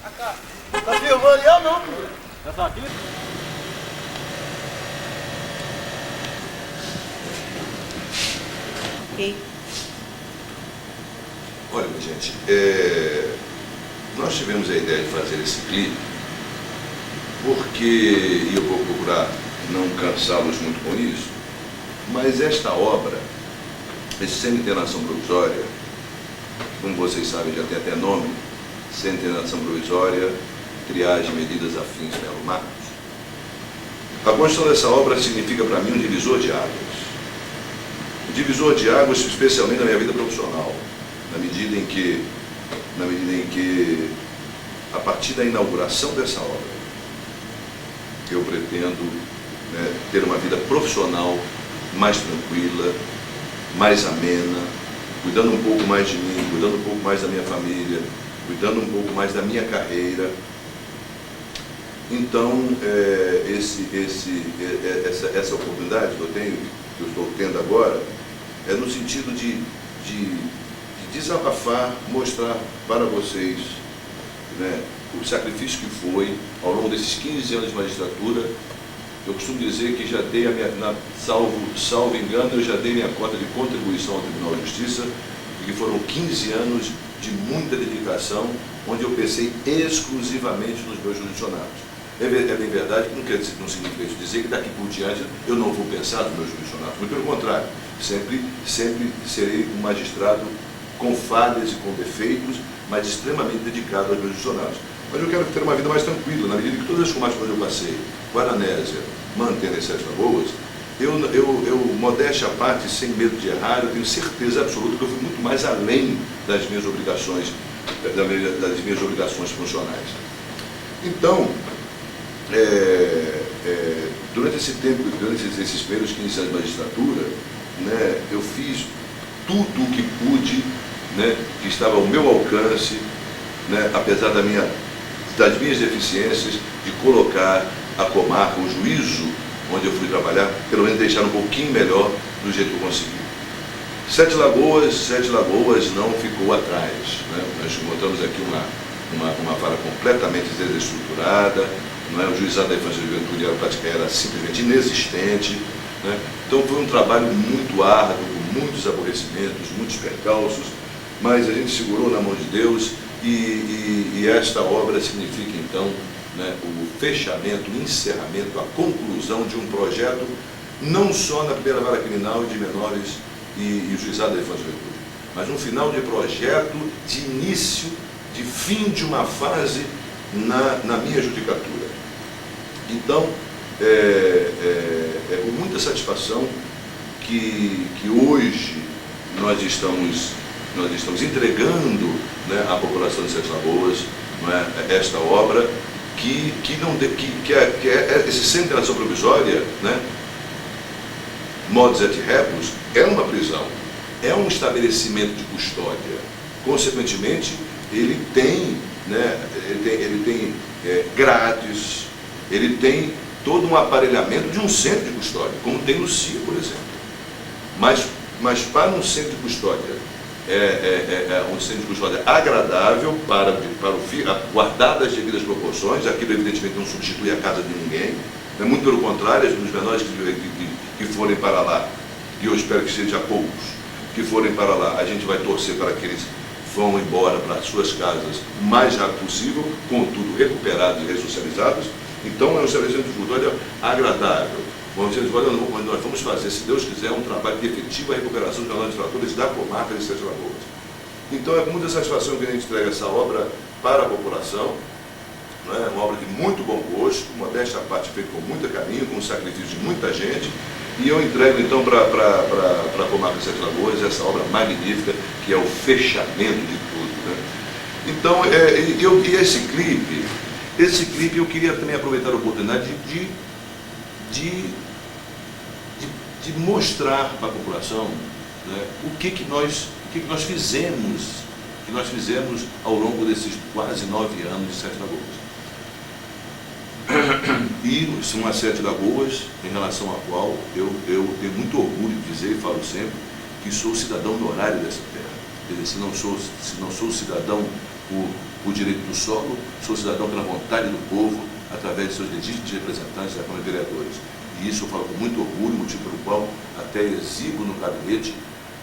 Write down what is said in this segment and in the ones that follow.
Tá filmando ali ou não? Já tá aqui? Ok. Olha, minha gente, nós tivemos a ideia de fazer esse clipe porque, e eu vou procurar não cansá-los muito com isso, mas esta obra, esse Sem Internação Provisória, como vocês sabem, já tem até nome, Sem Internação Provisória, Triagem, Medidas Afins, Melo Marcos. A construção dessa obra significa para mim um divisor de águas. Um divisor de águas, especialmente na minha vida profissional, na medida em que, a partir da inauguração dessa obra, eu pretendo, né, ter uma vida profissional mais tranquila, mais amena, cuidando um pouco mais de mim, cuidando um pouco mais da minha família, cuidando um pouco mais da minha carreira. Então, essa oportunidade que eu estou tendo agora, é no sentido de desabafar, mostrar para vocês, né, o sacrifício que foi ao longo desses 15 anos de magistratura. Eu costumo dizer que já dei salvo engano, eu já dei minha cota de contribuição ao Tribunal de Justiça, e que foram 15 anos de muita dedicação, onde eu pensei exclusivamente nos meus jurisdicionados. É bem verdade que não significa isso dizer que daqui por diante eu não vou pensar nos meus jurisdicionados, muito pelo contrário, sempre serei um magistrado com falhas e com defeitos, mas extremamente dedicado aos meus jurisdicionados. Mas eu quero ter uma vida mais tranquila, na medida que todas as comarcas onde eu passei, Guaranésia, Mantena e Sete Lagoas, eu, modéstia à parte, sem medo de errar, eu tenho certeza absoluta que eu fui muito mais além das minhas obrigações, funcionais. Então, durante esse tempo, durante esses primeiros 15 anos de magistratura, né, eu fiz tudo o que pude, né, que estava ao meu alcance, né, apesar das minhas deficiências, de colocar a comarca, o juízo onde eu fui trabalhar, pelo menos deixar um pouquinho melhor do jeito que eu consegui. Sete Lagoas não ficou atrás, né? Nós encontramos aqui uma vara completamente desestruturada, não é? O juizado da infância e juventude era simplesmente inexistente, né? Então foi um trabalho muito árduo, com muitos aborrecimentos, muitos percalços, mas a gente segurou na mão de Deus, e esta obra significa então, né, o fechamento, o encerramento, a conclusão de um projeto, não só na primeira vara criminal de menores e juizado da infância e juventude, mas um final de projeto, de início, de fim de uma fase na minha judicatura. Então, é com muita satisfação que hoje nós estamos entregando, né, à população de Sete Lagoas, não é, esta obra que é esse Sem Internação Provisória, né, modus et rebus, é uma prisão, é um estabelecimento de custódia. Consequentemente, ele tem, né, grades, ele tem todo um aparelhamento de um centro de custódia, como tem no CIA, por exemplo. Mas para um centro de custódia, um centro de custódia agradável, guardadas as devidas proporções, aquilo evidentemente não substitui a casa de ninguém, né? Muito pelo contrário, os menores que forem para lá, e eu espero que seja poucos, que forem para lá, a gente vai torcer para que eles vão embora para suas casas o mais rápido possível, contudo recuperados e ressocializados. Então é um estabelecimento de custódia agradável. Nós vamos fazer, se Deus quiser, um trabalho de efetiva recuperação dos menores infratores da comarca de Sete Lagoas. Então é com muita satisfação que a gente entrega essa obra para a população, não é? Uma obra de muito bom gosto, modéstia à parte, feita com muito carinho, com o sacrifício de muita gente, e eu entrego então para a comarca de Sete Lagoas essa obra magnífica, que é o fechamento de tudo, né? Então, e esse clipe eu queria também aproveitar a oportunidade de mostrar para a população, né, o que nós fizemos ao longo desses quase 9 anos de Sete Lagoas. E são as Sete Lagoas, em relação à qual eu tenho muito orgulho de dizer, e falo sempre, que sou cidadão honorário dessa terra. Quer dizer, se não sou cidadão o direito do solo, sou cidadão pela vontade do povo, através de seus legítimos representantes da Câmara de Vereadores. E isso eu falo com muito orgulho, motivo pelo qual até exibo no gabinete,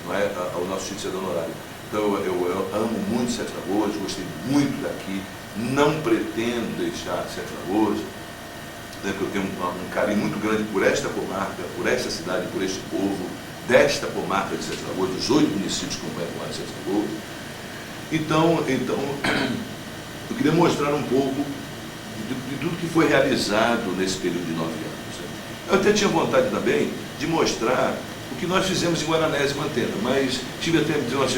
não é, ao nosso título de cidadão honorário. Então eu amo muito Sete Lagoas, gostei muito daqui, não pretendo deixar Sete Lagoas, né, porque eu tenho um carinho muito grande por esta comarca, por esta cidade, por este povo, desta comarca de Sete Lagoas, dos 8 municípios que compõem a comarca de Sete Lagoas. Então, eu queria mostrar um pouco de tudo que foi realizado nesse período de 9 anos. Né? Eu até tinha vontade também de mostrar o que nós fizemos em Guaranés e Mantena, mas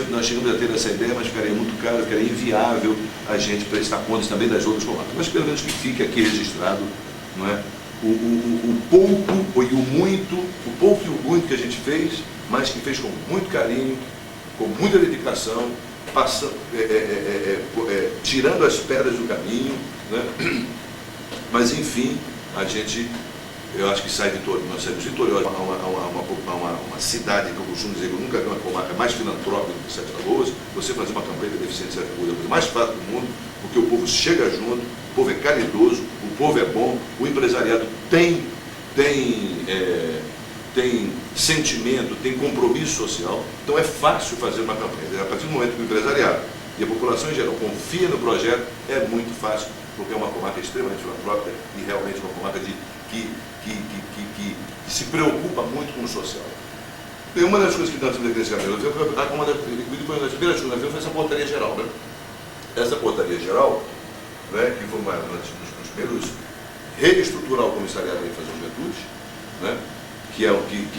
nós chegamos a ter essa ideia, mas ficaria muito caro, ficaria inviável a gente prestar contas também das outras comarcas. Mas pelo menos que fique aqui registrado, não é? O pouco e o muito que a gente fez, mas que fez com muito carinho, com muita dedicação, tirando as pedras do caminho, né? Mas enfim, eu acho que nós saímos vitoriosos a uma cidade que eu costumo dizer que eu nunca vi uma comarca mais filantrópica do que Sete Lagoas. Você fazer uma campanha de deficiência é a coisa mais fácil do mundo, porque o povo chega junto, o povo é caridoso, o povo é bom, o empresariado tem sentimento, tem compromisso social, então é fácil fazer uma campanha. A partir do momento que o empresariado e a população em geral confia no projeto, é muito fácil, porque é uma comarca extremamente filantrópica e realmente uma comarca que se preocupa muito com o social. E uma das coisas que nós temos aqui nesse cabelo, uma das primeiras coisas foi essa portaria geral, né? Essa portaria geral, né, que foi um dos primeiros reestruturar o comissariado de Infância e Juventude, né, que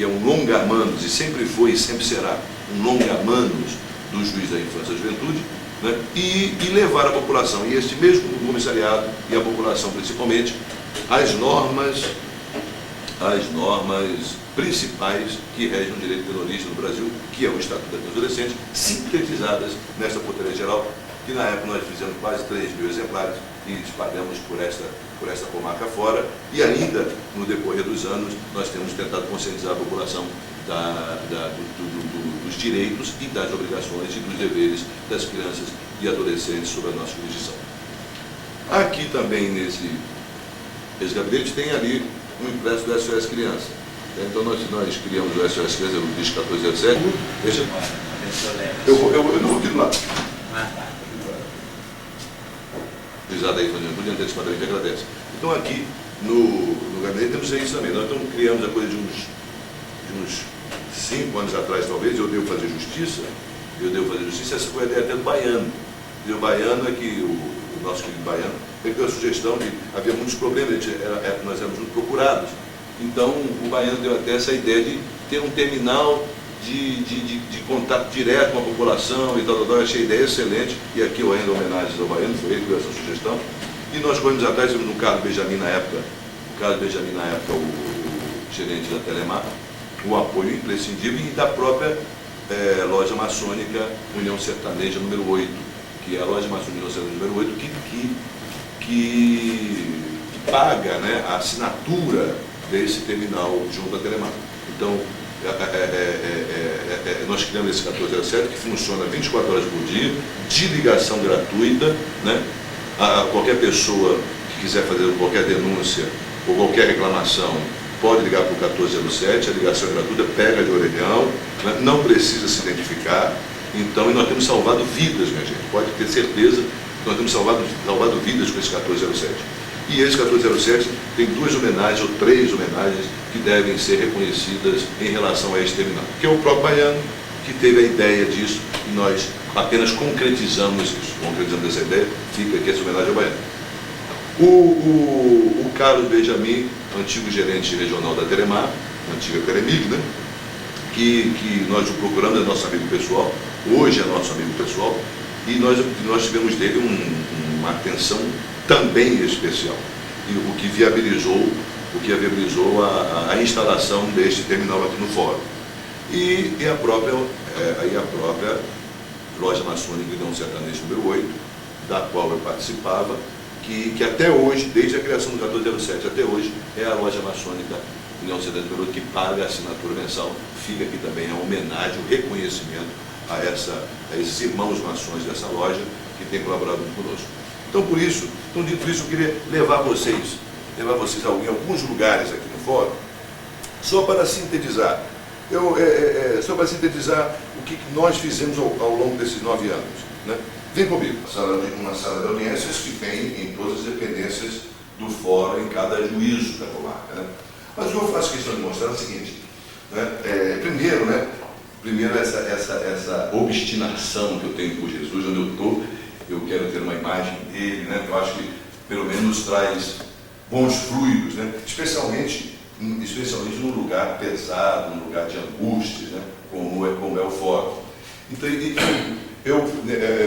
é um longa-manos, e sempre foi e sempre será um longa-manos do juiz da infância e juventude, né, e levar a população, e este mesmo comissariado, e a população principalmente, as normas principais que regem o direito terrorista no Brasil, que é o Estatuto da Criança e Adolescente, sintetizadas nesta portaria geral, que na época nós fizemos quase 3.000 exemplares e espalhamos por esta comarca fora, e ainda, no decorrer dos anos, nós temos tentado conscientizar a população dos direitos e das obrigações e dos deveres das crianças e adolescentes sobre a nossa jurisdição. Aqui também, nesse gabinete, tem ali um impresso do SOS Criança. Então nós criamos o SOS Criança, o disco 1407. Eu não vou aqui do lado. Utilizado aí, fazendo antecipadamente, agradece. Então aqui no gabinete temos isso também. Nós criamos a coisa de uns 5 anos atrás, talvez, eu devo fazer justiça, essa foi a ideia até do Baiano. E o Baiano é que, o nosso querido Baiano, ele deu a sugestão de, havia muitos problemas, nós éramos muito procurados. Então o Baiano deu até essa ideia de ter um terminal de contato direto com a população e tal. Eu achei a ideia excelente, e aqui eu rendo homenagens ao Baiano, foi ele que deu essa sugestão. E nós corremos atrás, temos no Carlos Benjamin na época, o gerente da Telemar, o apoio imprescindível, e da própria loja maçônica União Sertaneja número 8, que é a loja maçônica União Sertaneja número 8, que paga, né, a assinatura desse terminal junto à Telemar. Então, nós criamos esse 1407, que funciona 24 horas por dia, de ligação gratuita, né? Qualquer pessoa que quiser fazer qualquer denúncia ou qualquer reclamação pode ligar para o 1407, a ligação é gratuita, pega de orelhão, né? Não precisa se identificar. Então, e nós temos salvado vidas, minha gente, pode ter certeza que nós temos salvado vidas com esse 1407. E esse 1407 tem 2 homenagens ou 3 homenagens que devem ser reconhecidas em relação a esse terminal, que é o próprio Baiano, que teve a ideia disso, e nós apenas concretizamos isso. Concretizamos essa ideia, fica aqui essa homenagem ao Baiano. O Carlos Benjamin, antigo gerente regional da Telemar, antiga Telemig, né? que nós o procuramos, é nosso amigo pessoal, hoje é nosso amigo pessoal, e nós tivemos dele uma atenção também especial, e o que viabilizou a instalação deste terminal aqui no fórum. E a própria loja maçônica União Sertaneja número 8, da qual eu participava, que até hoje, desde a criação do 1407 até hoje, é a loja maçônica União Sertaneja número 8 que paga a assinatura mensal. Fica aqui também a homenagem, o reconhecimento a esses irmãos maçons dessa loja, que têm colaborado conosco. Então, por isso, dito isso, eu queria levar vocês em alguns lugares aqui no fórum, só para sintetizar. Só para sintetizar o que nós fizemos ao longo desses 9 anos. Né? Vem comigo. Uma sala de audiências que tem em todas as dependências do fórum, em cada juízo da comarca. Né? Mas eu faço questão de mostrar o seguinte. Né? Primeiro essa obstinação que eu tenho por Jesus, onde eu estou, eu quero ter uma imagem dele, né? Eu acho que pelo menos traz bons fluidos, né? especialmente num lugar pesado, num lugar de angústia, né? como é o fórum. Então, eu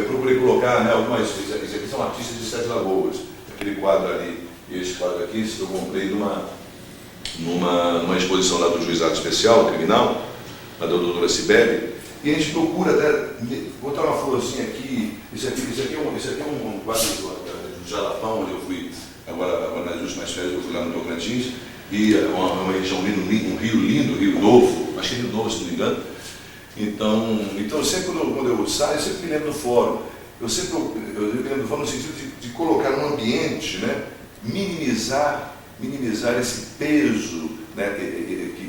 procurei colocar, né, algumas. Isso aqui são artistas de Sete Lagoas. Aquele quadro ali e esse quadro aqui, eu comprei numa exposição lá do Juizado Especial Criminal, lá da doutora Cibele, e a gente procura botar uma florzinha aqui. Esse aqui é um quadro do Jalapão, onde eu fui, agora nas últimas férias, eu fui lá no Tocantins, e uma região um rio lindo, Rio Novo, acho que é Rio Novo, se não me engano. Então sempre quando eu saio, eu sempre me lembro do fórum. Eu me lembro do fórum no sentido de colocar um ambiente, né, minimizar esse peso, né,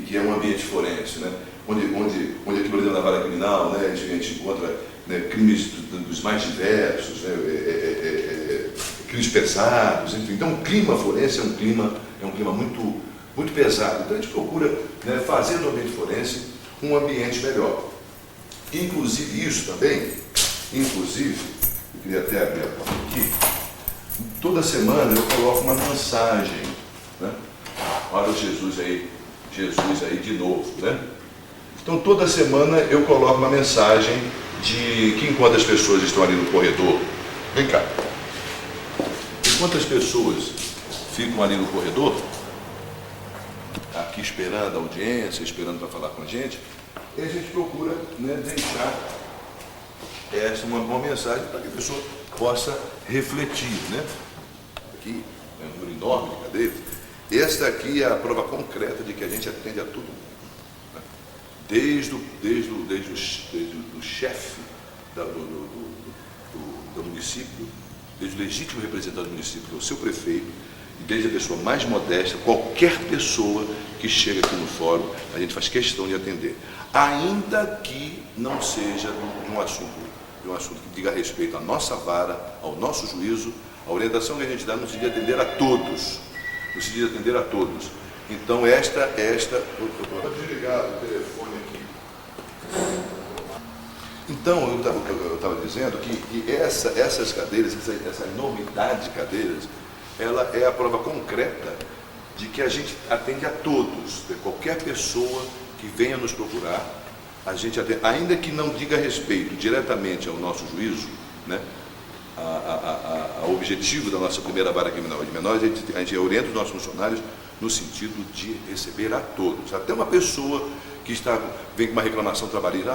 que é um ambiente forense, né, onde aqui por exemplo na vara criminal, né, a gente encontra, né, crimes dos mais diversos, né, crimes pesados, enfim. Então o clima forense é um clima muito pesado. Então a gente procura, né, fazer do ambiente forense um ambiente melhor. Inclusive isso também, eu queria até abrir a porta aqui, toda semana eu coloco uma mensagem, né? Olha o Jesus aí de novo, né? Então toda semana eu coloco uma mensagem que enquanto as pessoas estão ali no corredor, vem cá, enquanto as pessoas ficam ali no corredor, aqui esperando a audiência, esperando para falar com a gente procura, né, deixar uma boa mensagem para que a pessoa possa refletir, né? Aqui é um número enorme de cadeiras. Esta aqui é a prova concreta de que a gente atende a todo mundo, né? Desde o chefe do município, desde o legítimo representante do município, que é o seu prefeito, e desde a pessoa mais modesta, qualquer pessoa que chega aqui no fórum, a gente faz questão de atender. Ainda que não seja de um assunto que diga respeito à nossa vara, ao nosso juízo, a orientação que a gente dá no sentido de atender a todos. Então vou desligar o telefone aqui. Então eu estava dizendo que essas cadeiras, essa enormidade de cadeiras, ela é a prova concreta de que a gente atende a todos, de qualquer pessoa que venha nos procurar, a gente atende, ainda que não diga respeito diretamente ao nosso juízo, né, ao objetivo da nossa primeira vara criminal de menores, a gente orienta os nossos funcionários no sentido de receber a todos, até uma pessoa que vem com uma reclamação trabalhista,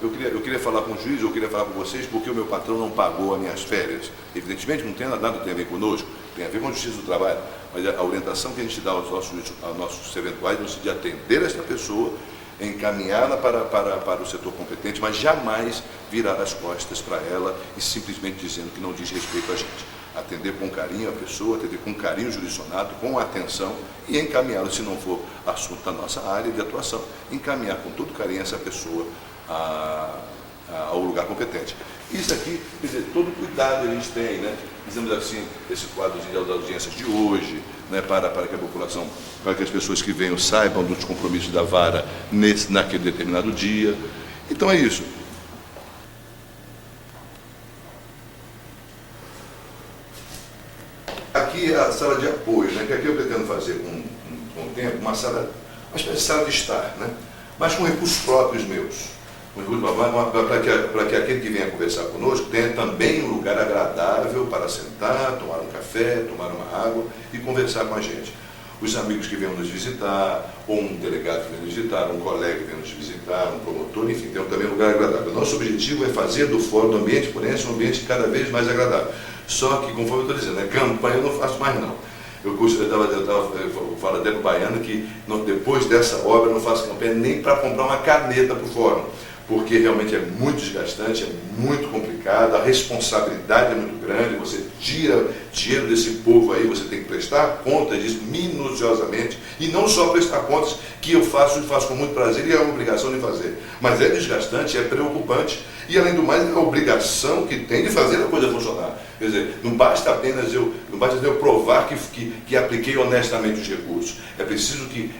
eu queria falar com o juiz, eu queria falar com vocês porque o meu patrão não pagou as minhas férias. Evidentemente não tem nada a ver conosco, tem a ver com a justiça do trabalho, mas a orientação que a gente dá aos nossos eventuais no sentido de atender esta pessoa, encaminhá-la para o setor competente, mas jamais virar as costas para ela e simplesmente dizendo que não diz respeito a gente. Atender com carinho a pessoa, atender com carinho o jurisdicionado, com atenção e encaminhá-lo, se não for assunto da nossa área de atuação, encaminhar com todo carinho essa pessoa ao lugar competente. Isso aqui, quer dizer, todo cuidado a gente tem, né? Dizemos assim, esse quadro das audiências de hoje, né, para que a população, para que as pessoas que venham saibam dos compromissos da vara naquele determinado dia. Então é isso. Aqui é a sala de apoio, né, que aqui eu pretendo fazer com o tempo uma espécie de sala de estar, né, mas com recursos próprios meus. Para que aquele que venha conversar conosco tenha também um lugar agradável para sentar, tomar um café, tomar uma água e conversar com a gente. Os amigos que venham nos visitar, ou um delegado que venha nos visitar, um colega que venha nos visitar, um promotor, enfim, tem também um lugar agradável. Nosso objetivo é fazer do fórum, do ambiente forense, um ambiente cada vez mais agradável. Só que, conforme eu estou dizendo, né, campanha eu não faço mais não. Eu falo até para o Baiano que depois dessa obra eu não faço campanha nem para comprar uma caneta para o fórum. porque realmente é muito desgastante, é muito complicado, a responsabilidade é muito grande, você tira dinheiro desse povo aí, você tem que prestar contas disso minuciosamente, e não só prestar contas, que eu faço e faço com muito prazer, e é uma obrigação de fazer, mas é desgastante, é preocupante, e além do mais, é a obrigação que tem de fazer a coisa funcionar. Quer dizer, não basta apenas eu provar que apliquei honestamente os recursos. É preciso que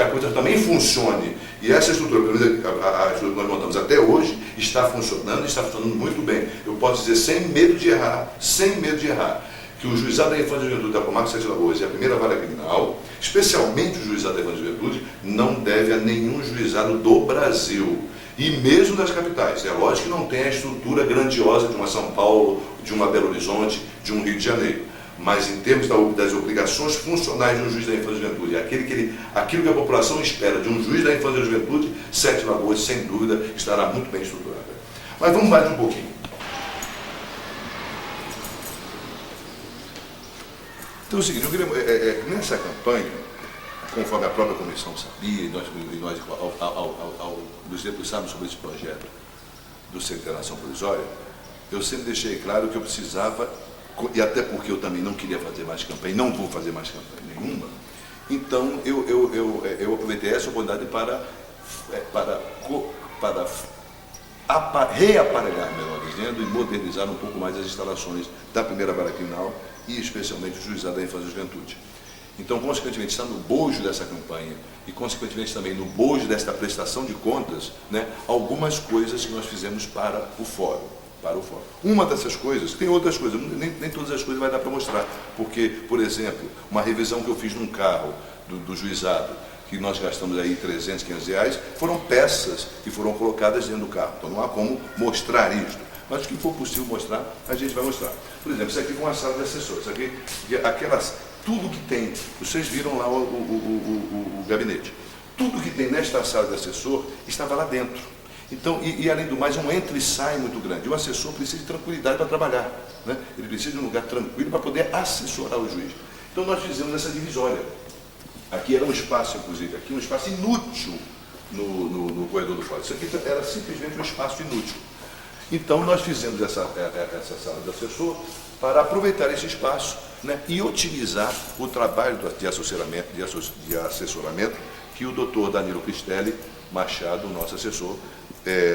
a coisa também funcione. E essa estrutura, pelo menos a estrutura que nós montamos até hoje, está funcionando muito bem. Eu posso dizer sem medo de errar, que o Juizado da Infância e Juventude da Comarca de Sete Lagoas e a primeira vara criminal, especialmente o Juizado da Infância e Juventude, não deve a nenhum juizado do Brasil. E mesmo das capitais. É lógico que não tem a estrutura grandiosa de uma São Paulo, de uma Belo Horizonte, de um Rio de Janeiro. Mas em termos das obrigações funcionais de um juiz da infância e juventude, aquilo que a população espera de um juiz da infância e juventude, Sete Lagoas, sem dúvida, estará muito bem estruturada. Mas vamos mais um pouquinho. Então é o seguinte, eu queria, nessa campanha, conforme a própria comissão sabia, e nós ao nos debruçarmos sobre esse projeto do Centro de Internação Provisória, eu sempre deixei claro que eu precisava, e até porque eu também não queria fazer mais campanha, não vou fazer mais campanha nenhuma, então eu aproveitei essa oportunidade para reaparelhar, melhor dizendo, e modernizar um pouco mais as instalações da primeira vara criminal e especialmente o Juizado da Infância e Juventude. Então, consequentemente, está no bojo dessa campanha e, consequentemente, também no bojo desta prestação de contas, né, algumas coisas que nós fizemos para o fórum. Uma dessas coisas, tem outras coisas, nem todas as coisas vai dar para mostrar, porque, por exemplo, uma revisão que eu fiz num carro do juizado, que nós gastamos aí 300, 500 reais, foram peças que foram colocadas dentro do carro. Então, não há como mostrar isto. Mas o que for possível mostrar, a gente vai mostrar. Por exemplo, isso aqui foi uma sala de assessores, isso aqui, tudo que tem, vocês viram lá o gabinete, tudo que tem nesta sala de assessor estava lá dentro. Então, e além do mais, é um entra e sai muito grande. O assessor precisa de tranquilidade para trabalhar, né? Ele precisa de um lugar tranquilo para poder assessorar o juiz. Então nós fizemos essa divisória. Aqui era um espaço, inclusive, aqui um espaço inútil no corredor do fórum. Isso aqui era simplesmente um espaço inútil. Então nós fizemos essa sala de assessor para aproveitar esse espaço, né, e otimizar o trabalho de assessoramento que o doutor Danilo Cristelli Machado, nosso assessor,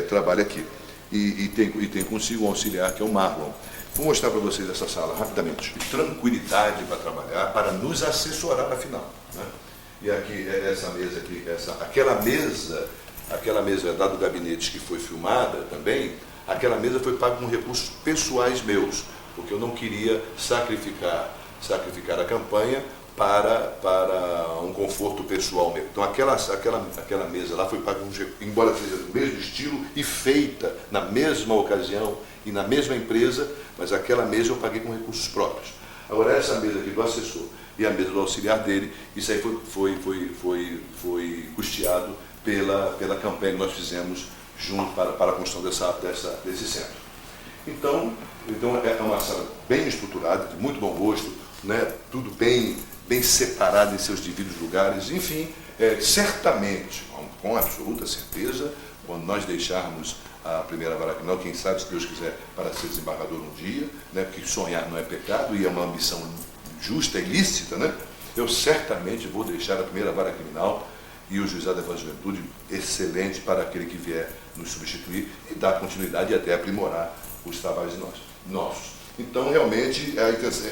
trabalha aqui. E tem consigo um auxiliar que é o Marlon. Vou mostrar para vocês essa sala rapidamente. Tranquilidade para trabalhar, para nos assessorar afinal, né? E aqui, essa mesa aqui, aquela mesa lá do gabinete que foi filmada também, aquela mesa foi paga com recursos pessoais meus, porque eu não queria sacrificar a campanha para um conforto pessoal meu. Então aquela mesa lá foi paga, embora seja do mesmo estilo e feita na mesma ocasião e na mesma empresa, mas aquela mesa eu paguei com recursos próprios. Agora essa mesa aqui do assessor e a mesa do auxiliar dele, isso aí foi custeado pela campanha que nós fizemos junto para a construção desse centro. Então é uma sala bem estruturada, de muito bom gosto, né? Tudo bem separado em seus devidos lugares, enfim, certamente, com absoluta certeza, quando nós deixarmos a primeira vara criminal, quem sabe, se Deus quiser, para ser desembargador um dia, né? Porque sonhar não é pecado e é uma ambição justa e lícita, né? Eu certamente vou deixar a primeira vara criminal e o Juizado da Infância e Juventude excelente para aquele que vier nos substituir e dar continuidade e até aprimorar os trabalhos nossos. Então, realmente,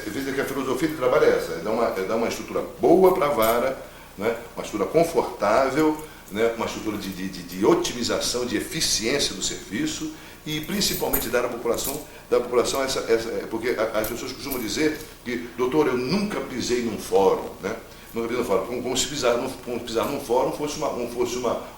veja que a filosofia de trabalho é essa, é dar uma estrutura boa para a vara, né? Uma estrutura confortável, né? Uma estrutura de otimização, de eficiência do serviço e, principalmente, dar à população porque as pessoas costumam dizer que, doutor, eu nunca pisei num fórum, né? Como se pisar num fórum fosse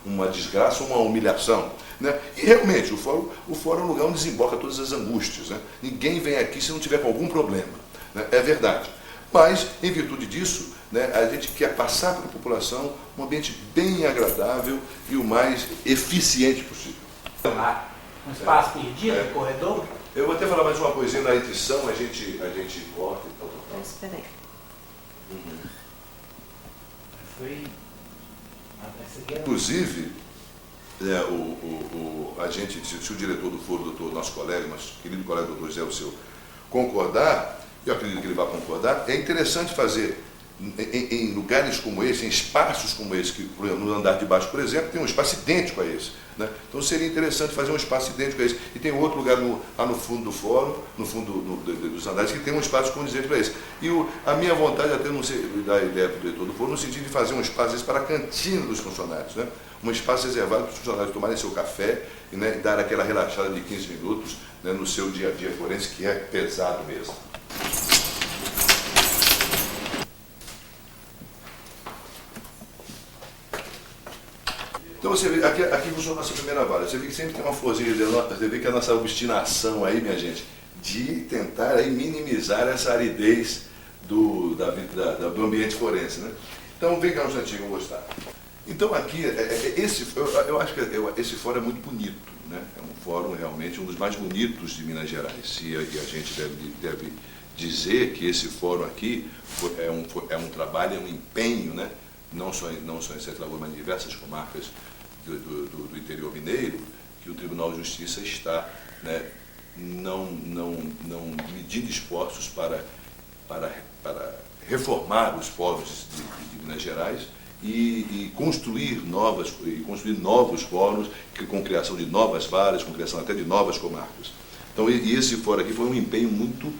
uma desgraça, uma humilhação, né? E realmente o fórum é um lugar onde desemboca todas as angústias, né? Ninguém vem aqui se não tiver com algum problema, né? É verdade. Mas, em virtude disso, né, a gente quer passar para a população um ambiente bem agradável e o mais eficiente possível. Um espaço perdido no corredor? Eu vou até falar mais uma coisinha na edição, a gente corta e tal. Espera aí. Foi... Inclusive, a gente, se o diretor do foro, doutor, nosso colega, nosso querido colega doutor José Alceu, concordar, eu acredito que ele vai concordar, é interessante fazer em lugares como esse, em espaços como esse, que no andar de baixo, por exemplo, tem um espaço idêntico a esse. Né? Então seria interessante fazer um espaço idêntico a esse. E tem outro lugar lá no fundo do fórum, no fundo dos andares, que tem um espaço condizente para esse. E a minha vontade, até não sei dar ideia para o diretor do fórum, no sentido de fazer um espaço para a cantina dos funcionários. Né? Um espaço reservado para os funcionários tomarem seu café e, né, dar aquela relaxada de 15 minutos, né, no seu dia a dia forense, que é pesado mesmo. Então você vê, aqui funciona a nossa primeira vara. Você vê que sempre tem uma florzinha, você vê que a nossa obstinação aí, minha gente, de tentar aí minimizar essa aridez do ambiente forense. Né? Então vem cá um instantinho que eu vou mostrar. Então aqui, eu acho que esse fórum é muito bonito. Né? É um fórum realmente um dos mais bonitos de Minas Gerais. E a gente deve dizer que esse fórum aqui é um trabalho, é um empenho, né? não só em Sete Lagoas, mas em diversas comarcas do interior mineiro, que o Tribunal de Justiça está, né, não medindo esforços para reformar os fóruns de Minas Gerais e construir novos fóruns, com criação de novas varas, com criação até de novas comarcas. Então, esse fórum aqui foi um empenho muito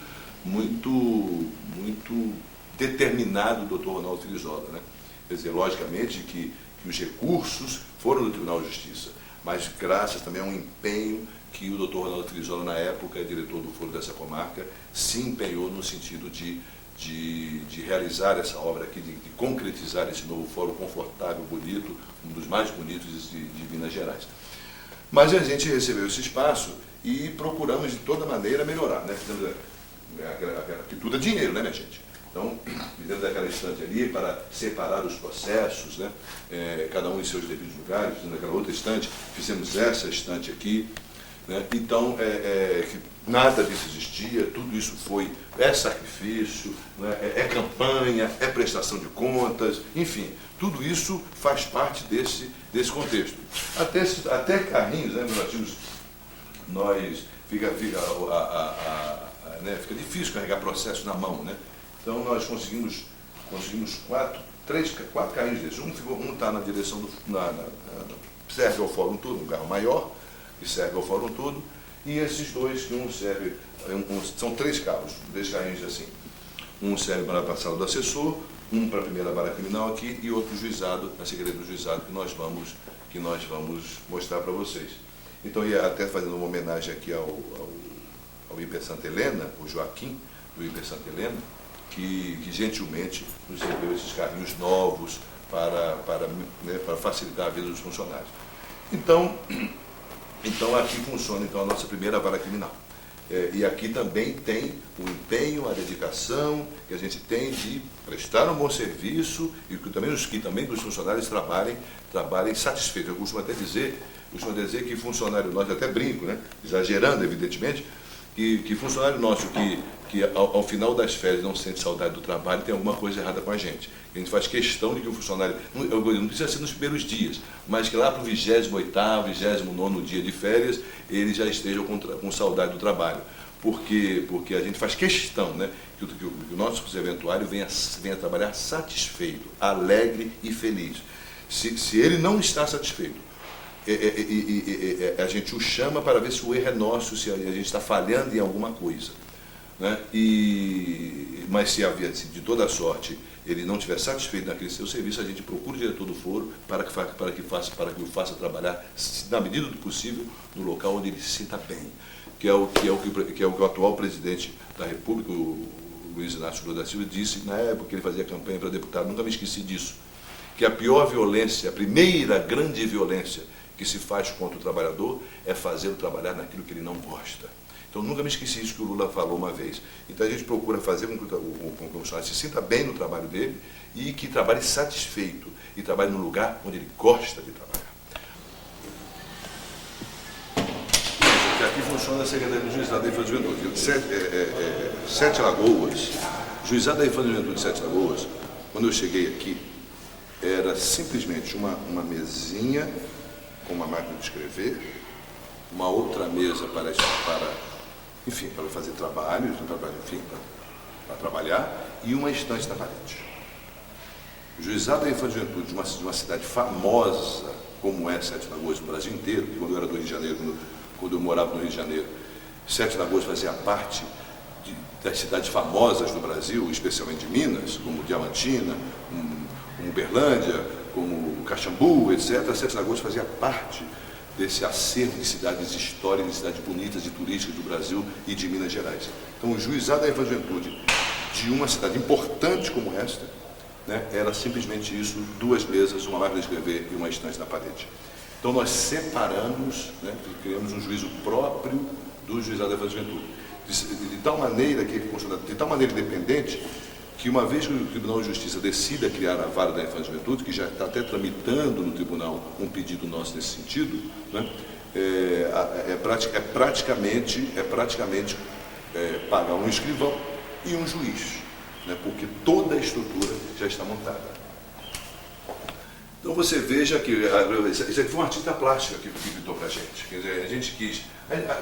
determinado do Dr. Ronaldo Frizola, né? Quer dizer, logicamente que os recursos foram do Tribunal de Justiça, mas graças também a um empenho que o Dr. Ronaldo Frizola, na época, diretor do foro dessa comarca, se empenhou no sentido de realizar essa obra aqui, de concretizar esse novo fórum confortável, bonito, um dos mais bonitos de Minas Gerais. Mas a gente recebeu esse espaço e procuramos de toda maneira melhorar, né? Que tudo é dinheiro, né, minha gente? Então, dentro daquela estante ali, para separar os processos, né? Cada um em seus devidos lugares, dentro daquela outra estante, fizemos essa estante aqui. Né? Então, nada disso existia, tudo isso é sacrifício, né? É campanha, é prestação de contas, enfim, tudo isso faz parte desse contexto. Até carrinhos, né? Fica difícil carregar processo na mão, né? Então nós conseguimos quatro carrinhos desses. Um está na direção serve ao fórum todo, um carro maior, que serve ao fórum todo, e esses dois, que um serve, são três carrinhos assim. Um serve para a sala do assessor, um para a primeira vara criminal aqui e outro juizado, na Secretaria do Juizado, que nós vamos mostrar para vocês. Então, e até fazendo uma homenagem aqui ao Hiper Santa Helena, o Joaquim do Hiper Santa Helena, que gentilmente nos cedeu esses carrinhos novos para facilitar a vida dos funcionários. Então aqui funciona a nossa primeira vara criminal. E aqui também tem o empenho, a dedicação que a gente tem de prestar um bom serviço e que também os funcionários trabalhem satisfeitos. Eu costumo até dizer que funcionário nosso, até brinco, né? Exagerando evidentemente, que funcionário nosso que ao final das férias não sente saudade do trabalho, tem alguma coisa errada com a gente. A gente faz questão de que o funcionário, não precisa ser nos primeiros dias, mas que lá para o 28º, 29º dia de férias, ele já esteja com saudade do trabalho. Porque a gente faz questão, né, que o nosso serventuário venha trabalhar satisfeito, alegre e feliz. Se ele não está satisfeito, a gente o chama para ver se o erro é nosso, se a gente está falhando em alguma coisa. Né? Mas se de toda sorte ele não estiver satisfeito naquele seu serviço, a gente procura o diretor do foro para que o faça trabalhar, na medida do possível, no local onde ele se sinta bem, que é o que o atual presidente da República, o Luiz Inácio Lula da Silva, disse na época que ele fazia campanha para deputado. Nunca me esqueci disso, que a pior violência, a primeira grande violência que se faz contra o trabalhador é fazê-lo trabalhar naquilo que ele não gosta. Então, nunca me esqueci isso que o Lula falou uma vez. Então, a gente procura fazer com que o funcionário se sinta bem no trabalho dele e que trabalhe satisfeito e trabalhe no lugar onde ele gosta de trabalhar. Aqui funciona a Secretaria do Juizado da Infância e Juventude. Sete Lagoas, Juizado da Infância e Juventude de Sete Lagoas, quando eu cheguei aqui, era simplesmente uma mesinha com uma máquina de escrever, uma outra mesa enfim, para fazer trabalho, enfim, para trabalhar, e uma estante na parede. O Juizado da Infância e Juventude de uma cidade famosa como é Sete Lagoas no Brasil inteiro, quando eu era do Rio de Janeiro, quando eu morava no Rio de Janeiro, Sete Lagoas fazia parte das cidades famosas do Brasil, especialmente de Minas, como Diamantina, como Uberlândia, como Caxambu, etc. Sete Lagoas fazia parte desse acervo de cidades históricas, de cidades bonitas e turísticas do Brasil e de Minas Gerais. Então, o Juizado da Infância e Juventude de uma cidade importante como esta, né, era simplesmente isso: 2 mesas, uma máquina de escrever e uma estante na parede. Então, nós separamos, né, criamos um juízo próprio do Juizado da Infância e Juventude, de tal maneira independente, que uma vez que o Tribunal de Justiça decida criar a Vara da Infância e Juventude, que já está até tramitando no tribunal um pedido nosso nesse sentido, né, praticamente pagar um escrivão e um juiz, né, porque toda a estrutura já está montada. Então você veja que isso aqui foi um artista plástica que pintou para a gente. Quer dizer, a gente quis.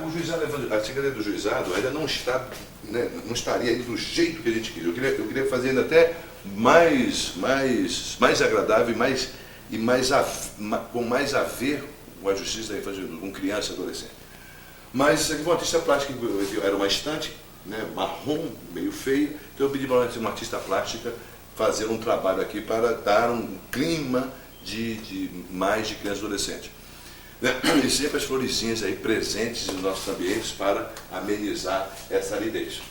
O juizado, a Secretaria do Juizado ainda não está, né, não estaria ainda do jeito que a gente queria. Eu queria fazer ainda até mais agradável com mais a ver com a justiça da infância, com criança e adolescente. Mas isso aqui foi um artista plástico, era uma estante, né, marrom, meio feia. Então eu pedi para uma artista plástica fazer um trabalho aqui para dar um clima mais de criança e adolescente. E sempre as florezinhas aí presentes nos nossos ambientes para amenizar essa aridez.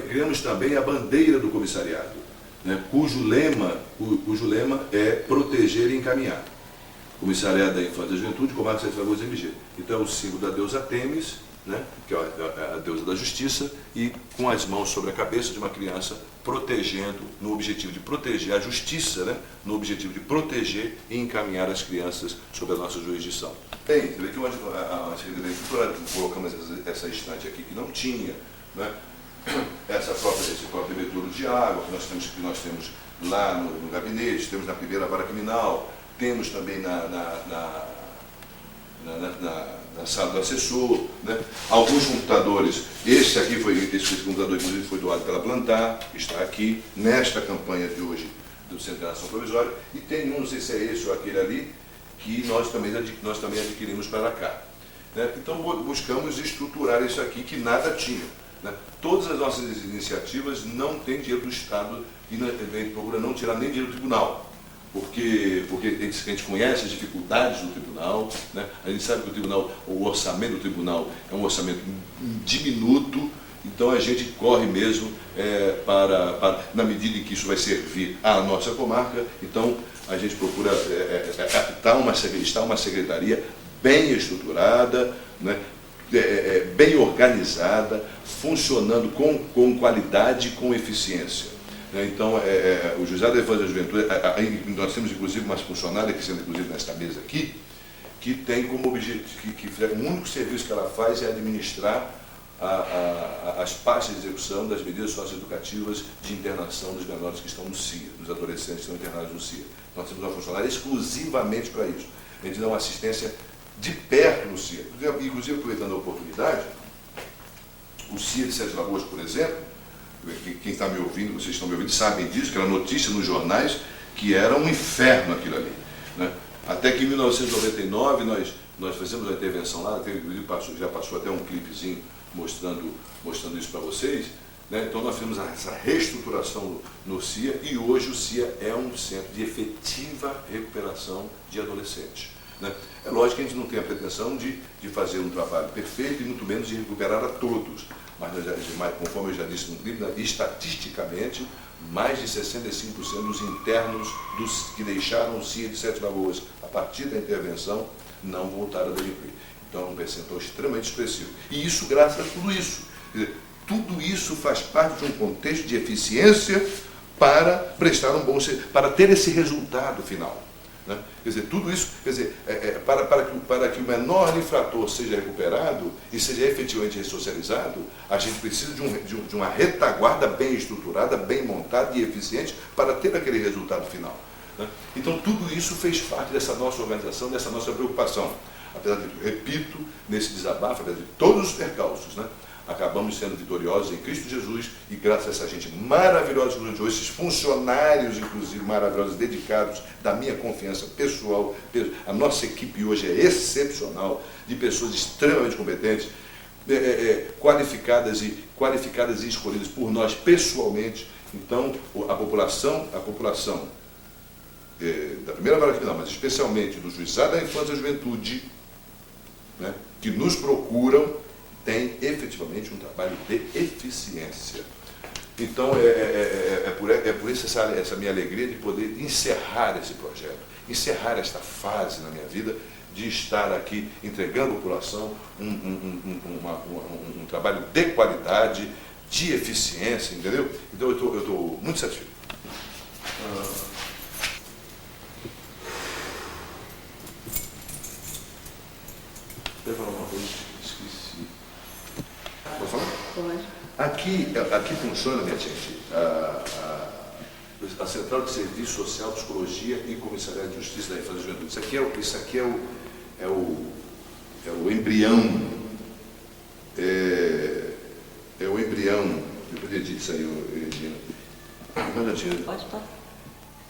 Criamos também a bandeira do comissariado, né, cujo lema é proteger e encaminhar. Comissariado da Infância e Juventude, Comarca Sete Lagoas MG. Então é o símbolo da deusa Temis, né, que é a deusa da justiça, e com as mãos sobre a cabeça de uma criança, protegendo, no objetivo de proteger a justiça, né, no objetivo de proteger e encaminhar as crianças sob a nossa jurisdição. Tem, você vê que a Secretaria de Cultura colocamos essa estante aqui que não tinha, né, esse próprio bebedouro de água que nós temos lá no gabinete, temos na primeira vara criminal, temos também na sala do assessor, né? Alguns computadores, esse computador inclusive foi doado pela Plantar, que está aqui nesta campanha de hoje do Centro de Internação Provisória, e tem não sei se é esse ou aquele ali, que nós também adquirimos para cá, né? Então buscamos estruturar isso aqui que nada tinha, né? Todas as nossas iniciativas não têm dinheiro do Estado e a gente procura não tirar nem dinheiro do tribunal. Porque a gente conhece as dificuldades do tribunal, né? A gente sabe que o orçamento do tribunal é um orçamento diminuto, então a gente corre mesmo na medida em que isso vai servir à nossa comarca, então a gente procura estar uma secretaria bem estruturada, né? Bem organizada, funcionando com qualidade e com eficiência. Então, o Juizado da Infância e Juventude, nós temos inclusive uma funcionária que senta inclusive nesta mesa aqui, que tem como objetivo, o único serviço que ela faz é administrar as partes de execução das medidas socioeducativas de internação dos menores que estão no CIA, dos adolescentes que estão internados no CIA. Nós temos uma funcionária exclusivamente para isso. A gente dá uma assistência de perto no CIA. Inclusive, aproveitando a oportunidade, o CIA de Sete Lagoas, por exemplo, quem está me ouvindo, vocês estão me ouvindo, sabem disso, que era notícia nos jornais, que era um inferno aquilo ali, né? Até que em 1999 nós fizemos a intervenção lá, já passou até um clipezinho mostrando isso para vocês, né? Então nós fizemos essa reestruturação no CIA e hoje o CIA é um centro de efetiva recuperação de adolescentes, né? É lógico que a gente não tem a pretensão de fazer um trabalho perfeito e muito menos de recuperar a todos. Mas, conforme eu já disse no clipe, estatisticamente, mais de 65% dos internos que deixaram o CIA de Sete Lagoas a partir da intervenção não voltaram a delinquir. Então é um percentual extremamente expressivo. E isso graças a tudo isso. Quer dizer, tudo isso faz parte de um contexto de eficiência para prestar para ter esse resultado final, né? Quer dizer, tudo isso, para que o menor infrator seja recuperado e seja efetivamente ressocializado, a gente precisa de uma retaguarda bem estruturada, bem montada e eficiente para ter aquele resultado final. né? Então tudo isso fez parte dessa nossa organização, dessa nossa preocupação. Apesar de, repito, nesse desabafo, apesar de todos os percalços, né? Acabamos sendo vitoriosos em Cristo Jesus e graças a essa gente maravilhosa, esses funcionários, inclusive, maravilhosos, dedicados, da minha confiança pessoal, a nossa equipe hoje é excepcional, de pessoas extremamente competentes, qualificadas e escolhidas por nós pessoalmente. Então, a população da primeira vara criminal, mas especialmente do Juizado da Infância e da Juventude, né, que nos procuram, tem efetivamente um trabalho de eficiência. Então, é por isso essa minha alegria de poder encerrar esse projeto, encerrar esta fase na minha vida, de estar aqui entregando à população um trabalho de qualidade, de eficiência, entendeu? Então, eu estou muito satisfeito. Quer falar uma coisa? Esqueci. Pode falar? Pode. Aqui funciona, minha gente, a Central de Serviço Social, Psicologia e Comissariado de Justiça da Infância e Juventude. Isso aqui é o embrião, o embrião, eu podia dizer isso aí, Regina. Pode.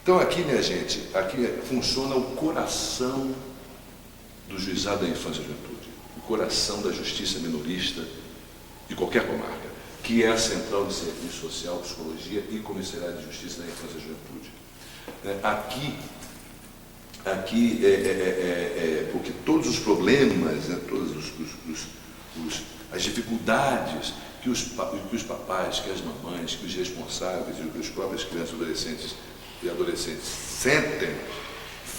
Então aqui, minha gente, aqui funciona o coração do Juizado da Infância e Juventude, o coração da justiça minorista de qualquer comarca, que é a Central de Serviço Social, Psicologia e Comissariado de Justiça da Infância e Juventude. Aqui porque todos os problemas, né, todas as dificuldades que os papais, que as mamães, que os responsáveis e que as próprias crianças e adolescentes sentem,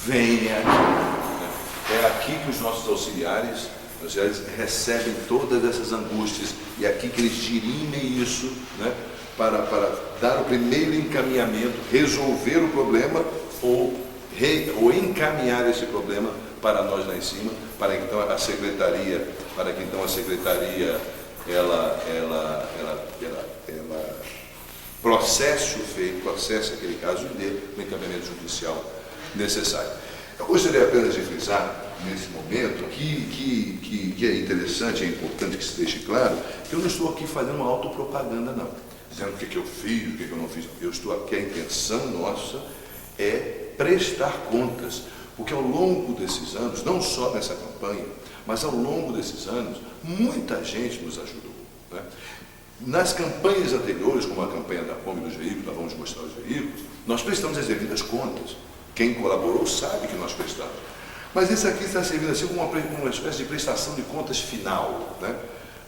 vêm aqui. Né? É aqui que os nossos auxiliares recebem todas essas angústias e é aqui que eles dirimem isso, né, para dar o primeiro encaminhamento, resolver o problema ou encaminhar esse problema para nós lá em cima, para que então a secretaria processe aquele caso e dê o encaminhamento judicial necessário. Eu gostaria apenas de frisar, nesse momento, que é interessante, é importante que se deixe claro, que eu não estou aqui fazendo uma autopropaganda, não, dizendo o que eu fiz, o que eu não fiz. Eu estou aqui, a intenção nossa é prestar contas, porque ao longo desses anos, não só nessa campanha, mas ao longo desses anos, muita gente nos ajudou, né? Nas campanhas anteriores, como a campanha da Kombi dos veículos, nós vamos mostrar os veículos, nós prestamos as devidas contas. Quem colaborou sabe que nós prestamos. Mas isso aqui está servindo assim como uma espécie de prestação de contas final, né?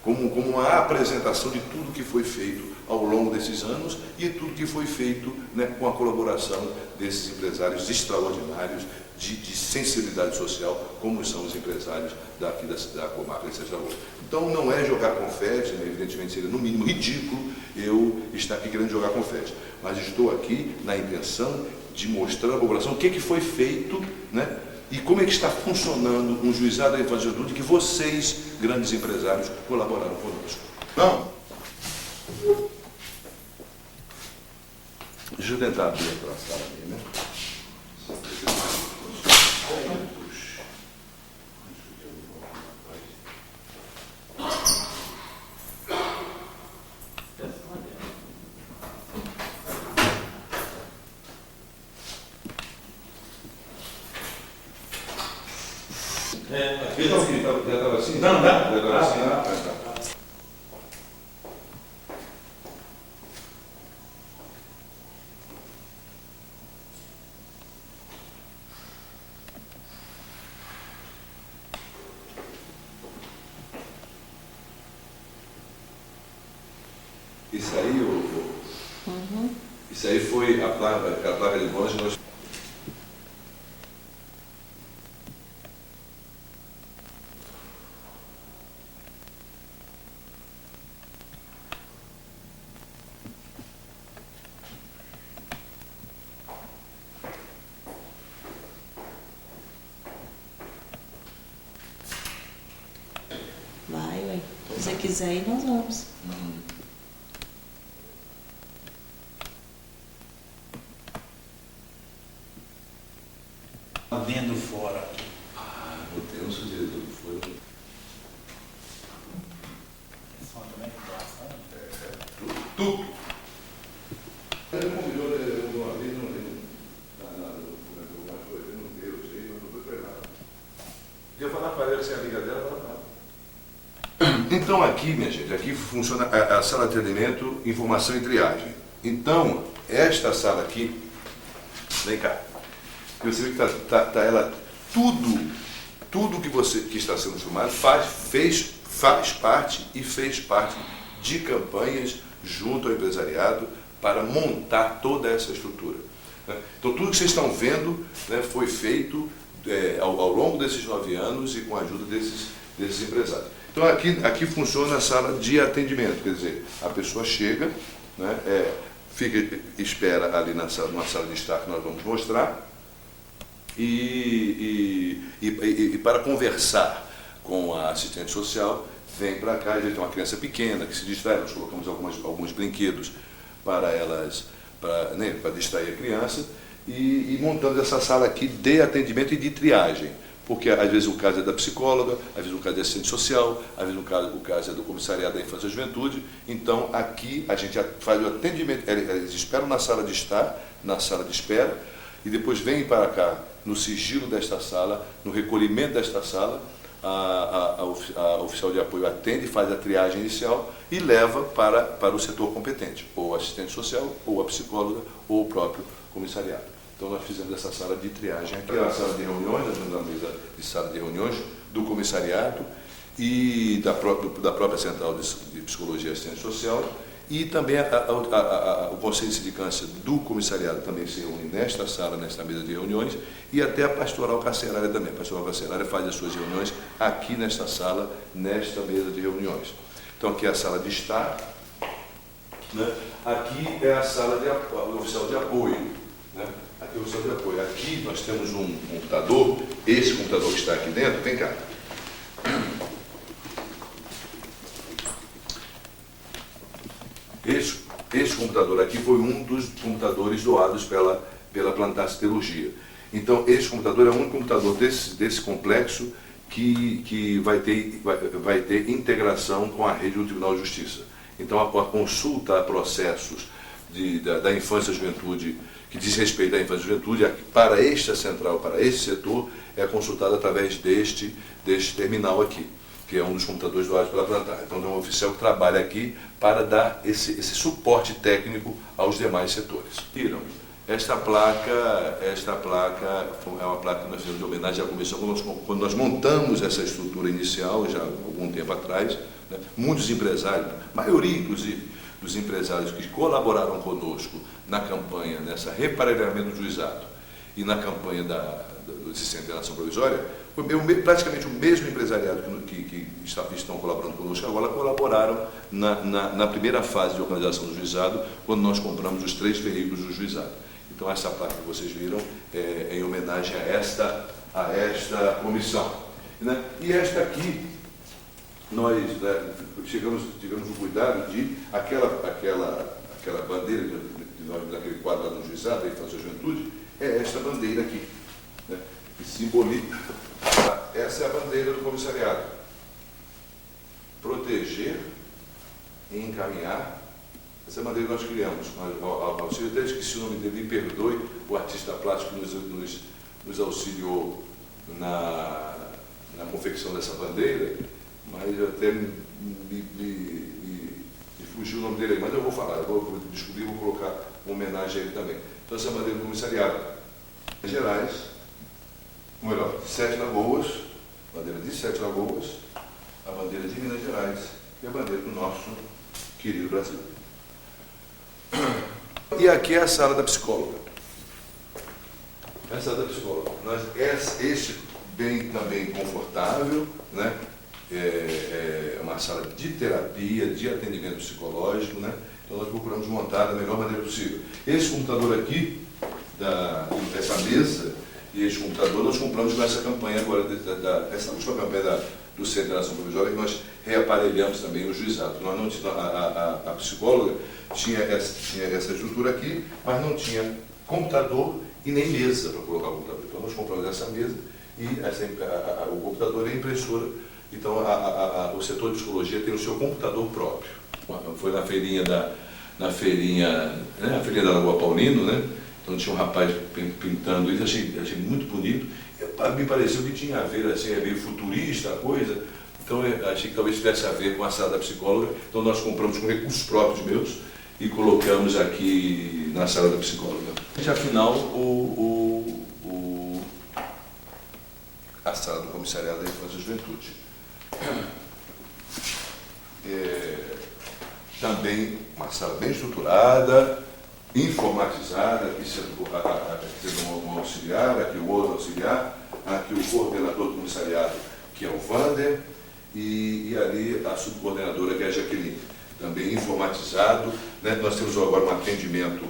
Como uma apresentação de tudo que foi feito ao longo desses anos e tudo que foi feito, né, com a colaboração desses empresários extraordinários de sensibilidade social, como são os empresários daqui da comarca de Sérgio Araújo. Então não é jogar confete, né? Evidentemente seria no mínimo ridículo eu estar aqui querendo jogar confete, mas estou aqui na intenção de mostrar à população o que foi feito, né? E como é que está funcionando um juizado da infância e juventude que vocês, grandes empresários, colaboraram conosco. Não? Deixa eu tentar abrir aquela sala ali, né? Já estava assim? Não, já estava assim, né? Isso aí, isso aí foi a placa de bronze. Nós... Vai, ué. Se você quiser ir, nós vamos. no dentro do fora. Não tem um sujeito do fora. Som também que bastante. Tudo. Ele convidou uma vez, não lembro nada, alguma coisa, ele não deu jeito, mas não foi para nada. Eu falar para ela, se é amiga dela, ela fala. Então aqui, minha gente, aqui funciona a sala de atendimento, informação e triagem. Então, esta sala aqui, vem cá, você vê que tá ela, tudo que está sendo filmado faz parte e fez parte de campanhas junto ao empresariado para montar toda essa estrutura. Então tudo que vocês estão vendo, né, foi feito ao longo desses 9 anos e com a ajuda desses empresários. Então aqui funciona a sala de atendimento, quer dizer, a pessoa chega, né, espera ali numa sala de estar que nós vamos mostrar, e para conversar com a assistente social, vem para cá, a gente tem uma criança pequena que se distrai, nós colocamos alguns brinquedos para elas, para distrair a criança, e montamos essa sala aqui de atendimento e de triagem. Porque às vezes o caso é da psicóloga, às vezes o caso é assistente social, às vezes o caso é do comissariado da infância e juventude. Então aqui a gente faz o atendimento, eles esperam na sala de estar, na sala de espera, e depois vêm para cá no sigilo desta sala, no recolhimento desta sala, a oficial de apoio atende, faz a triagem inicial e leva para o setor competente, ou assistente social, ou a psicóloga, ou o próprio comissariado. Então nós fizemos essa sala de triagem aqui, a sala de reuniões, nós temos a mesa de sala de reuniões do comissariado e da própria Central de Psicologia e Assistência Social, e também o Conselho de Sindicância do comissariado também se reúne nesta sala, nesta mesa de reuniões, e até a Pastoral Carcerária também. A Pastoral Carcerária faz as suas reuniões aqui nesta sala, nesta mesa de reuniões. Então aqui é a sala de estar, né? Aqui é a sala do oficial de apoio, né? Aqui é o oficial de apoio. Aqui nós temos um computador, esse computador que está aqui dentro, vem cá. Esse computador aqui foi um dos computadores doados pela Plantar Siderurgia. Então, esse computador é o único computador desse complexo que vai ter integração com a rede do Tribunal de Justiça. Então, a consulta a processos da infância e juventude, que diz respeito à infância e juventude, para esta central, para esse setor, é consultada através deste terminal aqui, que é um dos computadores doados pela Plantar. Então, tem um oficial que trabalha aqui para dar esse suporte técnico aos demais setores. Viram? Esta placa é uma placa que nós fizemos de homenagem à comissão. Quando nós montamos essa estrutura inicial, já há algum tempo atrás, né, muitos empresários, a maioria, inclusive, dos empresários que colaboraram conosco na campanha, nessa reparelhamento do juizado e na campanha do Sistema de Internação Provisória, foi praticamente o mesmo empresariado que estão colaborando conosco agora, colaboraram na primeira fase de organização do juizado, quando nós compramos os 3 veículos do juizado. Então essa placa que vocês viram é em homenagem a esta comissão. Né? E esta aqui, nós tivemos o cuidado de aquela bandeira daquele quadro lá no juizado, da infância e juventude, é esta bandeira aqui, né? Que simboliza, essa é a bandeira do comissariado. Proteger e encaminhar, essa é a bandeira que nós criamos. Eu até esqueci o nome dele, me perdoe, o artista plástico nos auxiliou na confecção dessa bandeira, mas até me fugiu o nome dele aí, mas eu vou falar, eu vou descobrir e vou colocar uma homenagem a ele também. Então essa é a bandeira do comissariado. Minas Gerais, ou melhor, 7 Lagoas, bandeira de 7 Lagoas, a bandeira de Minas Gerais e a bandeira do nosso querido Brasil. E aqui é a sala da psicóloga. Essa é a sala da psicóloga. Este bem também confortável, né? É uma sala de terapia, de atendimento psicológico, né? Então nós procuramos montar da melhor maneira possível. Esse computador aqui, essa mesa e este computador, nós compramos nessa campanha agora, essa última campanha do Centro de Internação Provisória, que nós reaparelhamos também o juizado. Nós não, a psicóloga tinha essa estrutura aqui, mas não tinha computador e nem mesa para colocar o computador. Então nós compramos essa mesa e o computador é a impressora. Então o setor de psicologia tem o seu computador próprio. Foi na feirinha na feirinha da Lagoa Paulino, né? Então tinha um rapaz pintando isso, achei muito bonito. Me pareceu que tinha a ver, assim, é meio futurista a coisa. Então eu achei que talvez tivesse a ver com a sala da psicóloga. Então nós compramos com recursos próprios meus e colocamos aqui na sala da psicóloga. Afinal, a sala do Comissariado da Infância e Juventude. Também uma sala bem estruturada, informatizada, aqui sendo um auxiliar, aqui o outro auxiliar, aqui o coordenador do comissariado, que é o Wander, e ali a subcoordenadora, que é a Jaqueline. Também informatizado, né? Nós temos agora um atendimento,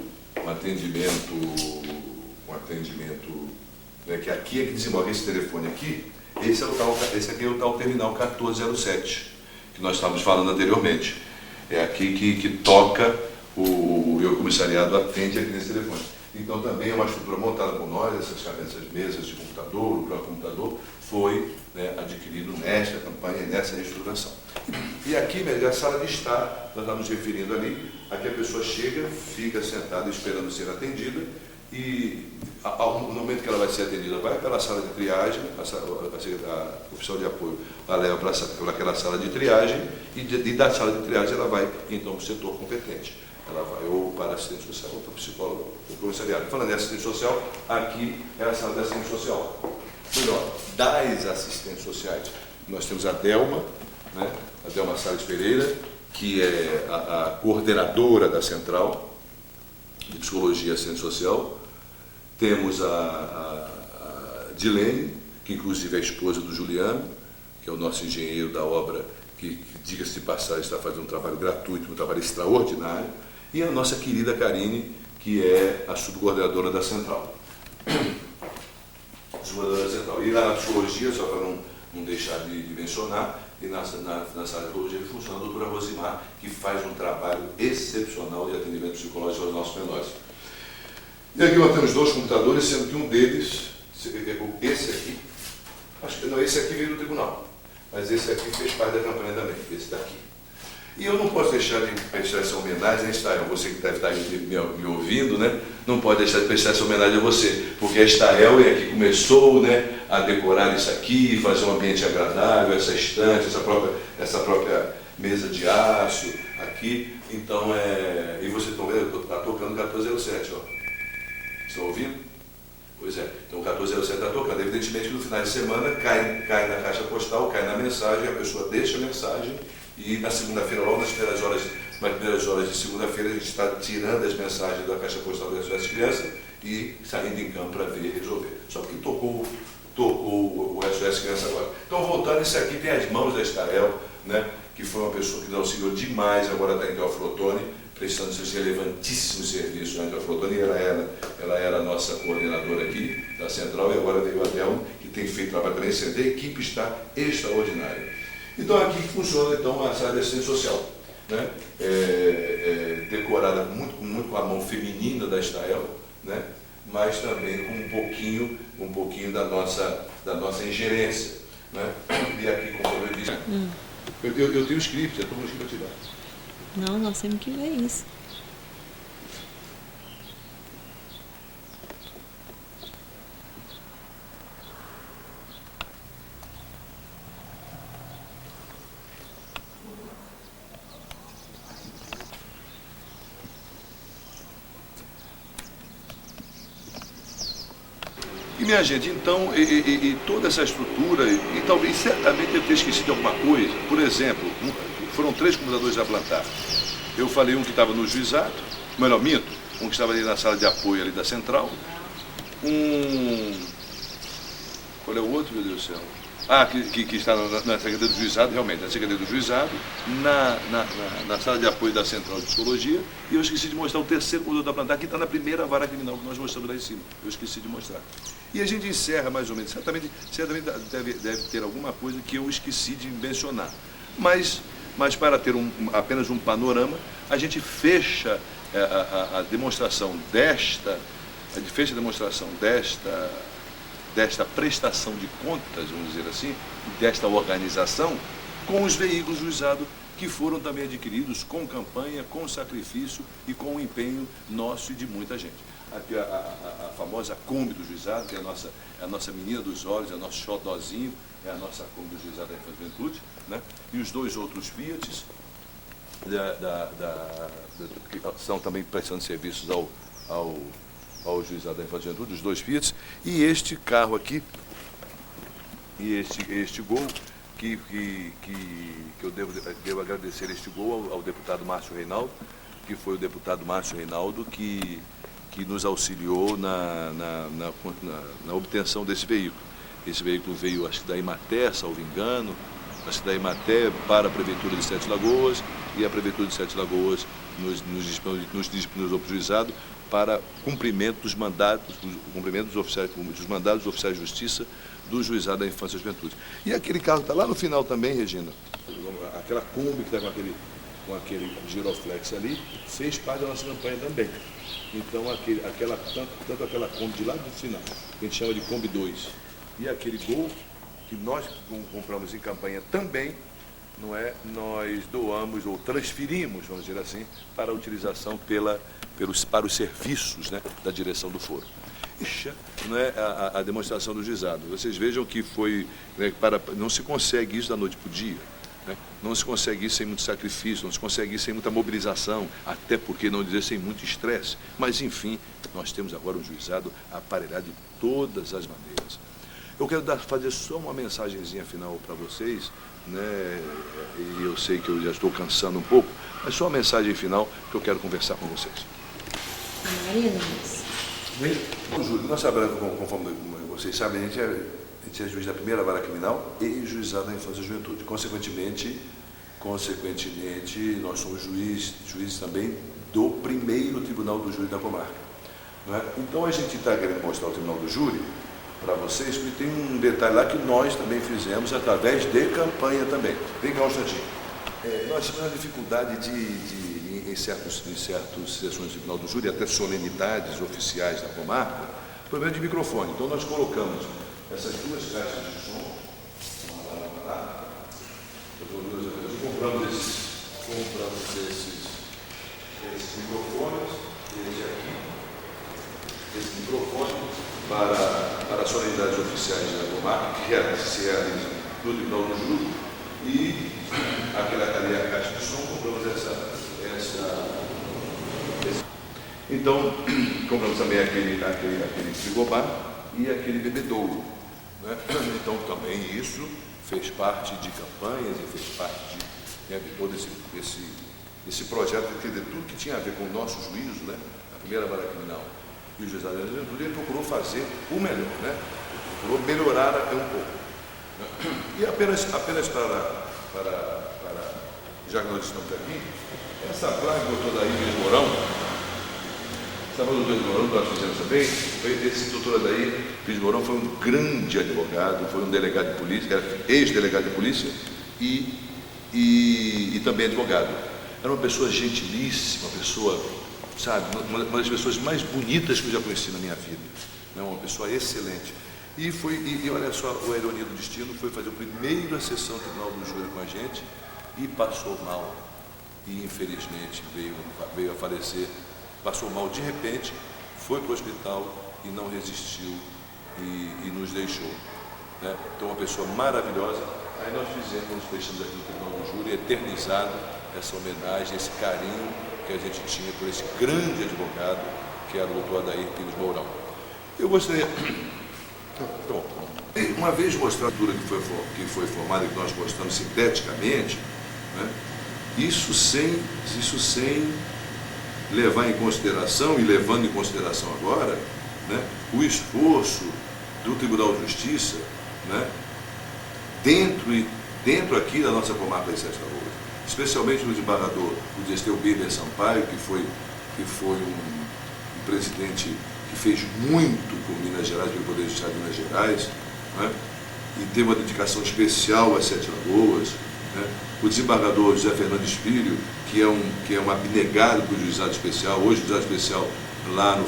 né? Que aqui é que desemboca esse telefone aqui, esse aqui é o tal terminal 1407, que nós estávamos falando anteriormente. É aqui que toca o comissariado atende aqui nesse telefone. Então também é uma estrutura montada por nós, essas mesas de computador, o próprio computador foi, né, adquirido nesta campanha, nessa reestruturação. E aqui, a sala de estar, nós estamos referindo ali, aqui a pessoa chega, fica sentada esperando ser atendida e no momento que ela vai ser atendida, vai pela sala de triagem, a oficial de apoio a leva para aquela sala de triagem e da sala de triagem ela vai então para o setor competente. Ela vai ou para assistente social ou para psicólogo ou comissariado. Falando em assistente social, aqui é a sala da assistente social. Melhor, das assistentes sociais, nós temos a Delma, né? A Delma Salles Pereira, que é a coordenadora da Central de Psicologia e Assistente Social. Temos a Dilene, que inclusive é a esposa do Juliano, que é o nosso engenheiro da obra, que diga-se de passagem, está fazendo um trabalho gratuito, um trabalho extraordinário. E a nossa querida Karine, que é a subcoordenadora da Central. Subcoordenadora da Central. E lá na psicologia, só para não deixar de mencionar, e na sala de psicologia funciona a doutora Rosimar, que faz um trabalho excepcional de atendimento psicológico aos nossos menores. E aqui nós temos 2 computadores, sendo que um deles, esse aqui, acho que não, esse aqui veio do tribunal, mas esse aqui fez parte da campanha também, esse daqui. E eu não posso deixar de prestar essa homenagem, né, Estael? Você que deve estar me ouvindo, né? Não pode deixar de prestar essa homenagem a você, porque a Estael é que começou, né, a decorar isso aqui, fazer um ambiente agradável, essa estante, essa própria mesa de aço aqui. Então, e você está tocando 1407, ó. Estão ouvindo? Pois é, então o 1407 está tocando. Evidentemente que no final de semana cai na caixa postal, cai na mensagem, a pessoa deixa a mensagem e na segunda-feira, logo nas primeiras horas de segunda-feira, a gente está tirando as mensagens da caixa postal das SOS Criança e saindo em campo para ver e resolver. Só que tocou o SOS Criança agora. Então, voltando, isso aqui tem as mãos da Estael, né, que foi uma pessoa que nos auxiliou demais, agora está em Teoflotone, prestando seus relevantíssimos serviços na Teoflotone. Ela era a nossa coordenadora aqui da Central e agora veio a Delma, que tem feito trabalho também excelente. A equipe está extraordinária. Então aqui funciona então a sala de assistência social, né? Decorada muito com a mão feminina da Estael, né? Mas também com um pouquinho da nossa ingerência, né? E aqui, como eu disse, eu tenho o script, eu estou com o script ativado. Não, nós temos que ver isso. E minha gente, então, e toda essa estrutura, e talvez certamente eu tenha esquecido de alguma coisa. Por exemplo, foram 3 computadores a plantar. Eu falei um que estava no juizado, melhor, minto, um que estava ali na sala de apoio ali da Central. Qual é o outro, meu Deus do céu? Que está na Secretaria do Juizado, realmente, na Secretaria do Juizado, na sala de apoio da Central de Psicologia, e eu esqueci de mostrar o 3º computador da plantar, que está na primeira vara criminal que nós mostramos lá em cima. Eu esqueci de mostrar. E a gente encerra mais ou menos, certamente deve ter alguma coisa que eu esqueci de mencionar. Mas para ter apenas um panorama, a gente fecha a demonstração fez a demonstração desta prestação de contas, vamos dizer assim, desta organização, com os veículos do juizado que foram também adquiridos com campanha, com sacrifício e com o empenho nosso e de muita gente. Aqui a famosa Kombi do juizado, que é a nossa menina dos olhos, é o nosso xodózinho, é a nossa Kombi do juizado da Infância e Juventude, né? E os dois outros Fiats, que são também prestando serviços ao juizado da Infância e Juventude, os dois Fiats, e este carro aqui, e este Gol, que eu devo agradecer este Gol ao deputado Márcio Reinaldo, que foi o deputado Márcio Reinaldo que nos auxiliou na obtenção desse veículo. Esse veículo veio, acho que da Imaté, salvo engano, acho que da Imaté para a Prefeitura de Sete Lagoas, e a Prefeitura de Sete Lagoas nos disponibilizou para o juizado para cumprimento dos mandatos, dos mandados dos oficiais de justiça do juizado da Infância e Juventude. E aquele carro está lá no final também, Regina, aquela Kombi que está com aquele giroflex ali, fez parte da nossa campanha também. Então, tanto aquela Kombi de lá do final, que a gente chama de Kombi 2, e aquele Gol, que nós compramos em campanha também, não é, nós doamos ou transferimos, vamos dizer assim, para a utilização para os serviços, né, da direção do foro. Não é a demonstração do juizado. Vocês vejam que foi, né, não se consegue isso da noite para o dia, né? Não se consegue isso sem muito sacrifício, não se consegue isso sem muita mobilização, até porque não dizer sem muito estresse. Mas, enfim, nós temos agora um juizado aparelhado de todas as maneiras. Eu quero fazer só uma mensagenzinha final para vocês, né? E eu sei que eu já estou cansando um pouco, mas só uma mensagem final que eu quero conversar com vocês. Marina, mas... Júlio, nós sabemos, conforme vocês sabem, a gente é juiz da primeira vara criminal e juizado da Infância e Juventude. Consequentemente, nós somos juízes também do primeiro tribunal do júri da comarca. Não é? Então a gente está querendo mostrar o tribunal do júri para vocês, porque tem um detalhe lá que nós também fizemos através de campanha também. Vem cá um instantinho. Nós tivemos a dificuldade em certas sessões do tribunal do júri, até solenidades oficiais da comarca, problema de microfone. Então nós colocamos essas duas caixas de som, compramos esses microfones, esse microfone para solenidades oficiais da comarca, que se realizam no tribunal do júri, e ali a caixa de som, compramos Então, compramos também aquele frigobar e aquele bebedouro, né? Então, também isso fez parte de campanhas e fez parte de todo esse projeto, de tudo que tinha a ver com o nosso juízo, né? A primeira vara criminal e o juizado da juventude, ele procurou fazer o melhor, né? Procurou melhorar um pouco. E apenas para já que nós estamos aqui, essa placa que botou daí de Mourão, essa placa do doutor Mourão, que nós fizemos também, esse doutor daí, Luiz Mourão, foi um grande advogado, foi um delegado de polícia, era ex-delegado de polícia e também advogado. Era uma pessoa gentilíssima, uma pessoa, sabe, uma das pessoas mais bonitas que eu já conheci na minha vida, né? Uma pessoa excelente. E olha só, a ironia do destino, foi fazer a primeira sessão do Tribunal do Júri com a gente e passou mal. E infelizmente veio a falecer, passou mal de repente, foi para o hospital e não resistiu e nos deixou, né? Então, uma pessoa maravilhosa. Aí nós deixamos aqui no Tribunal do Júri eternizado essa homenagem, esse carinho que a gente tinha por esse grande advogado que era o doutor Adair Pires Mourão. Eu gostaria... Uma vez mostrada a altura que foi formada, que nós mostramos sinteticamente, né? Isso sem levar em consideração, e levando em consideração agora, né, o esforço do Tribunal de Justiça, né, dentro aqui da nossa comarca de Sete Lagoas, especialmente no desembargador, o Desteu Birner Sampaio, que foi um presidente que fez muito por Minas Gerais, pelo Poder Judiciário de Minas Gerais, né, e teve uma dedicação especial a Sete Lagoas, né? O desembargador José Fernandes Filho, que é um abnegado para o juizado especial. Hoje o juizado especial lá no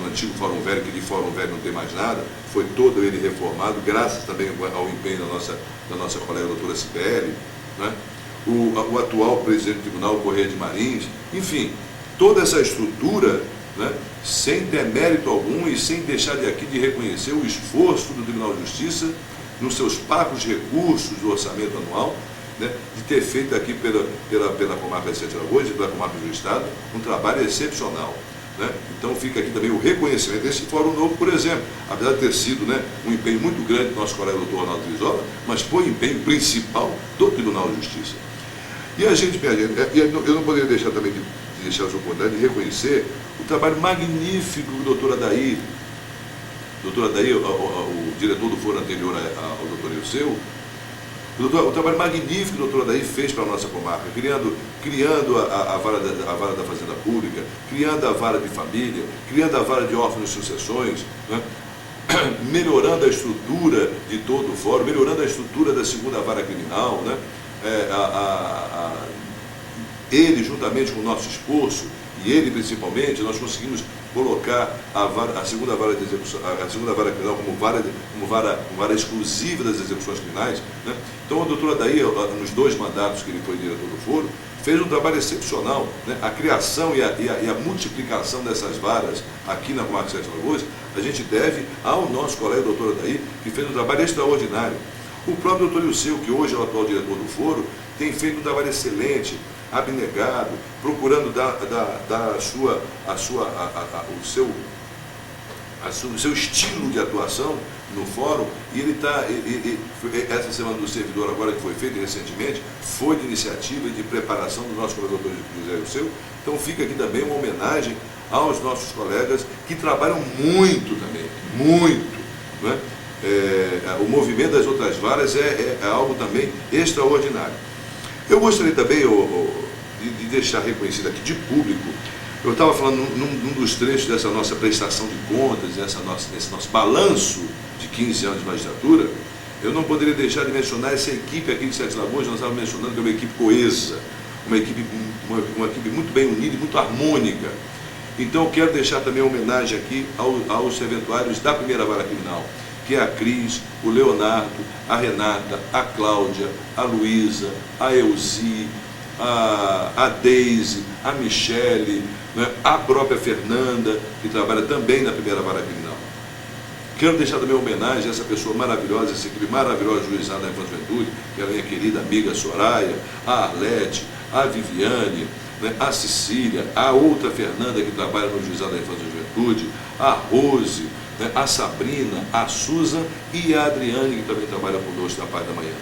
antigo Fórum Velho, que de Fórum Velho não tem mais nada, foi todo ele reformado, graças também ao empenho da nossa colega doutora Cibele, né? O atual presidente do tribunal, Correia de Marins, enfim, toda essa estrutura, né, sem demérito algum e sem deixar de aqui de reconhecer o esforço do Tribunal de Justiça, nos seus pagos recursos do orçamento anual, né, de ter feito aqui pela comarca de Sete Lagoas e pela comarca do Estado um trabalho excepcional. Né? Então fica aqui também o reconhecimento desse Fórum Novo, por exemplo, apesar de ter sido, né, um empenho muito grande do nosso colega doutor Ronaldo Brizola, mas foi o empenho principal do Tribunal de Justiça. E a gente, eu não poderia deixar também de deixar essa oportunidade de reconhecer o trabalho magnífico do doutor Adair, o diretor do foro anterior ao doutor Euseu, o trabalho magnífico que o doutor Adair fez para a nossa comarca, criando a vara da Fazenda Pública, criando a vara de família, criando a vara de órfãos e sucessões, né? Melhorando a estrutura de todo o fórum, melhorando a estrutura da segunda vara criminal, né? Ele, juntamente com o nosso esforço, e ele principalmente, nós conseguimos colocar a segunda vara de execução, a segunda vara criminal como vara exclusiva das execuções criminais, né? Então o doutor Adair, nos 2 mandatos que ele foi diretor do foro, fez um trabalho excepcional, né? A criação e a multiplicação dessas varas aqui na comarca de Sete Lagoas, a gente deve ao nosso colega doutor Adair, que fez um trabalho extraordinário. O próprio doutor Euseu, que hoje é o atual diretor do foro, tem feito um trabalho excelente, abnegado, procurando dar o seu estilo de atuação no fórum, e ele está, essa semana do servidor agora que foi feita recentemente, foi de iniciativa e de preparação do nosso colega doutor José Euseu. Então fica aqui também uma homenagem aos nossos colegas que trabalham muito também, muito, não é? O movimento das outras varas é algo também extraordinário. Eu gostaria também de deixar reconhecido aqui de público, eu estava falando num dos trechos dessa nossa prestação de contas, nesse nosso balanço de 15 anos de magistratura, eu não poderia deixar de mencionar essa equipe aqui de Sete Lagoas. Nós estávamos mencionando que é uma equipe coesa, uma equipe muito bem unida e muito harmônica. Então eu quero deixar também uma homenagem aqui aos serventuários da primeira vara criminal, que é a Cris, o Leonardo, a Renata, a Cláudia, a Luísa, a Elzi, a Deise, a Michele, né, a própria Fernanda, que trabalha também na primeira vara criminal. Quero deixar também uma homenagem a essa pessoa maravilhosa, essa equipe maravilhosa juizada da Infância e Juventude, que é a minha querida amiga Soraya, a Arlete, a Viviane, né, a Cecília, a outra Fernanda que trabalha no juizado da Infância e Juventude, a Rose, né, a Sabrina, a Susan e a Adriane, que também trabalha conosco na parte da manhã.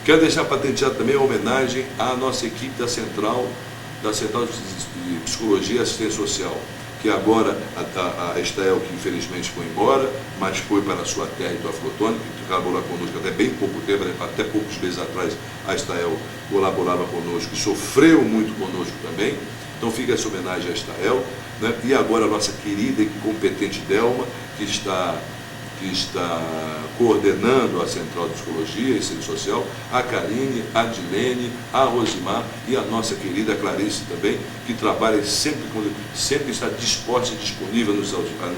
Quero deixar patenteado também a homenagem à nossa equipe da Central de Psicologia e Assistência Social, que agora a Estael, que infelizmente foi embora, mas foi para a sua terra, do Aflotônio, que colaborou conosco até bem pouco tempo, até poucos meses atrás, a Estael colaborava conosco e sofreu muito conosco também. Então fica essa homenagem à Estael, né? E agora a nossa querida e competente Delma, que está coordenando a Central de Psicologia e Serviço Social, a Karine, a Dilene, a Rosimar e a nossa querida Clarice também, que trabalha sempre está disposta e disponível a nos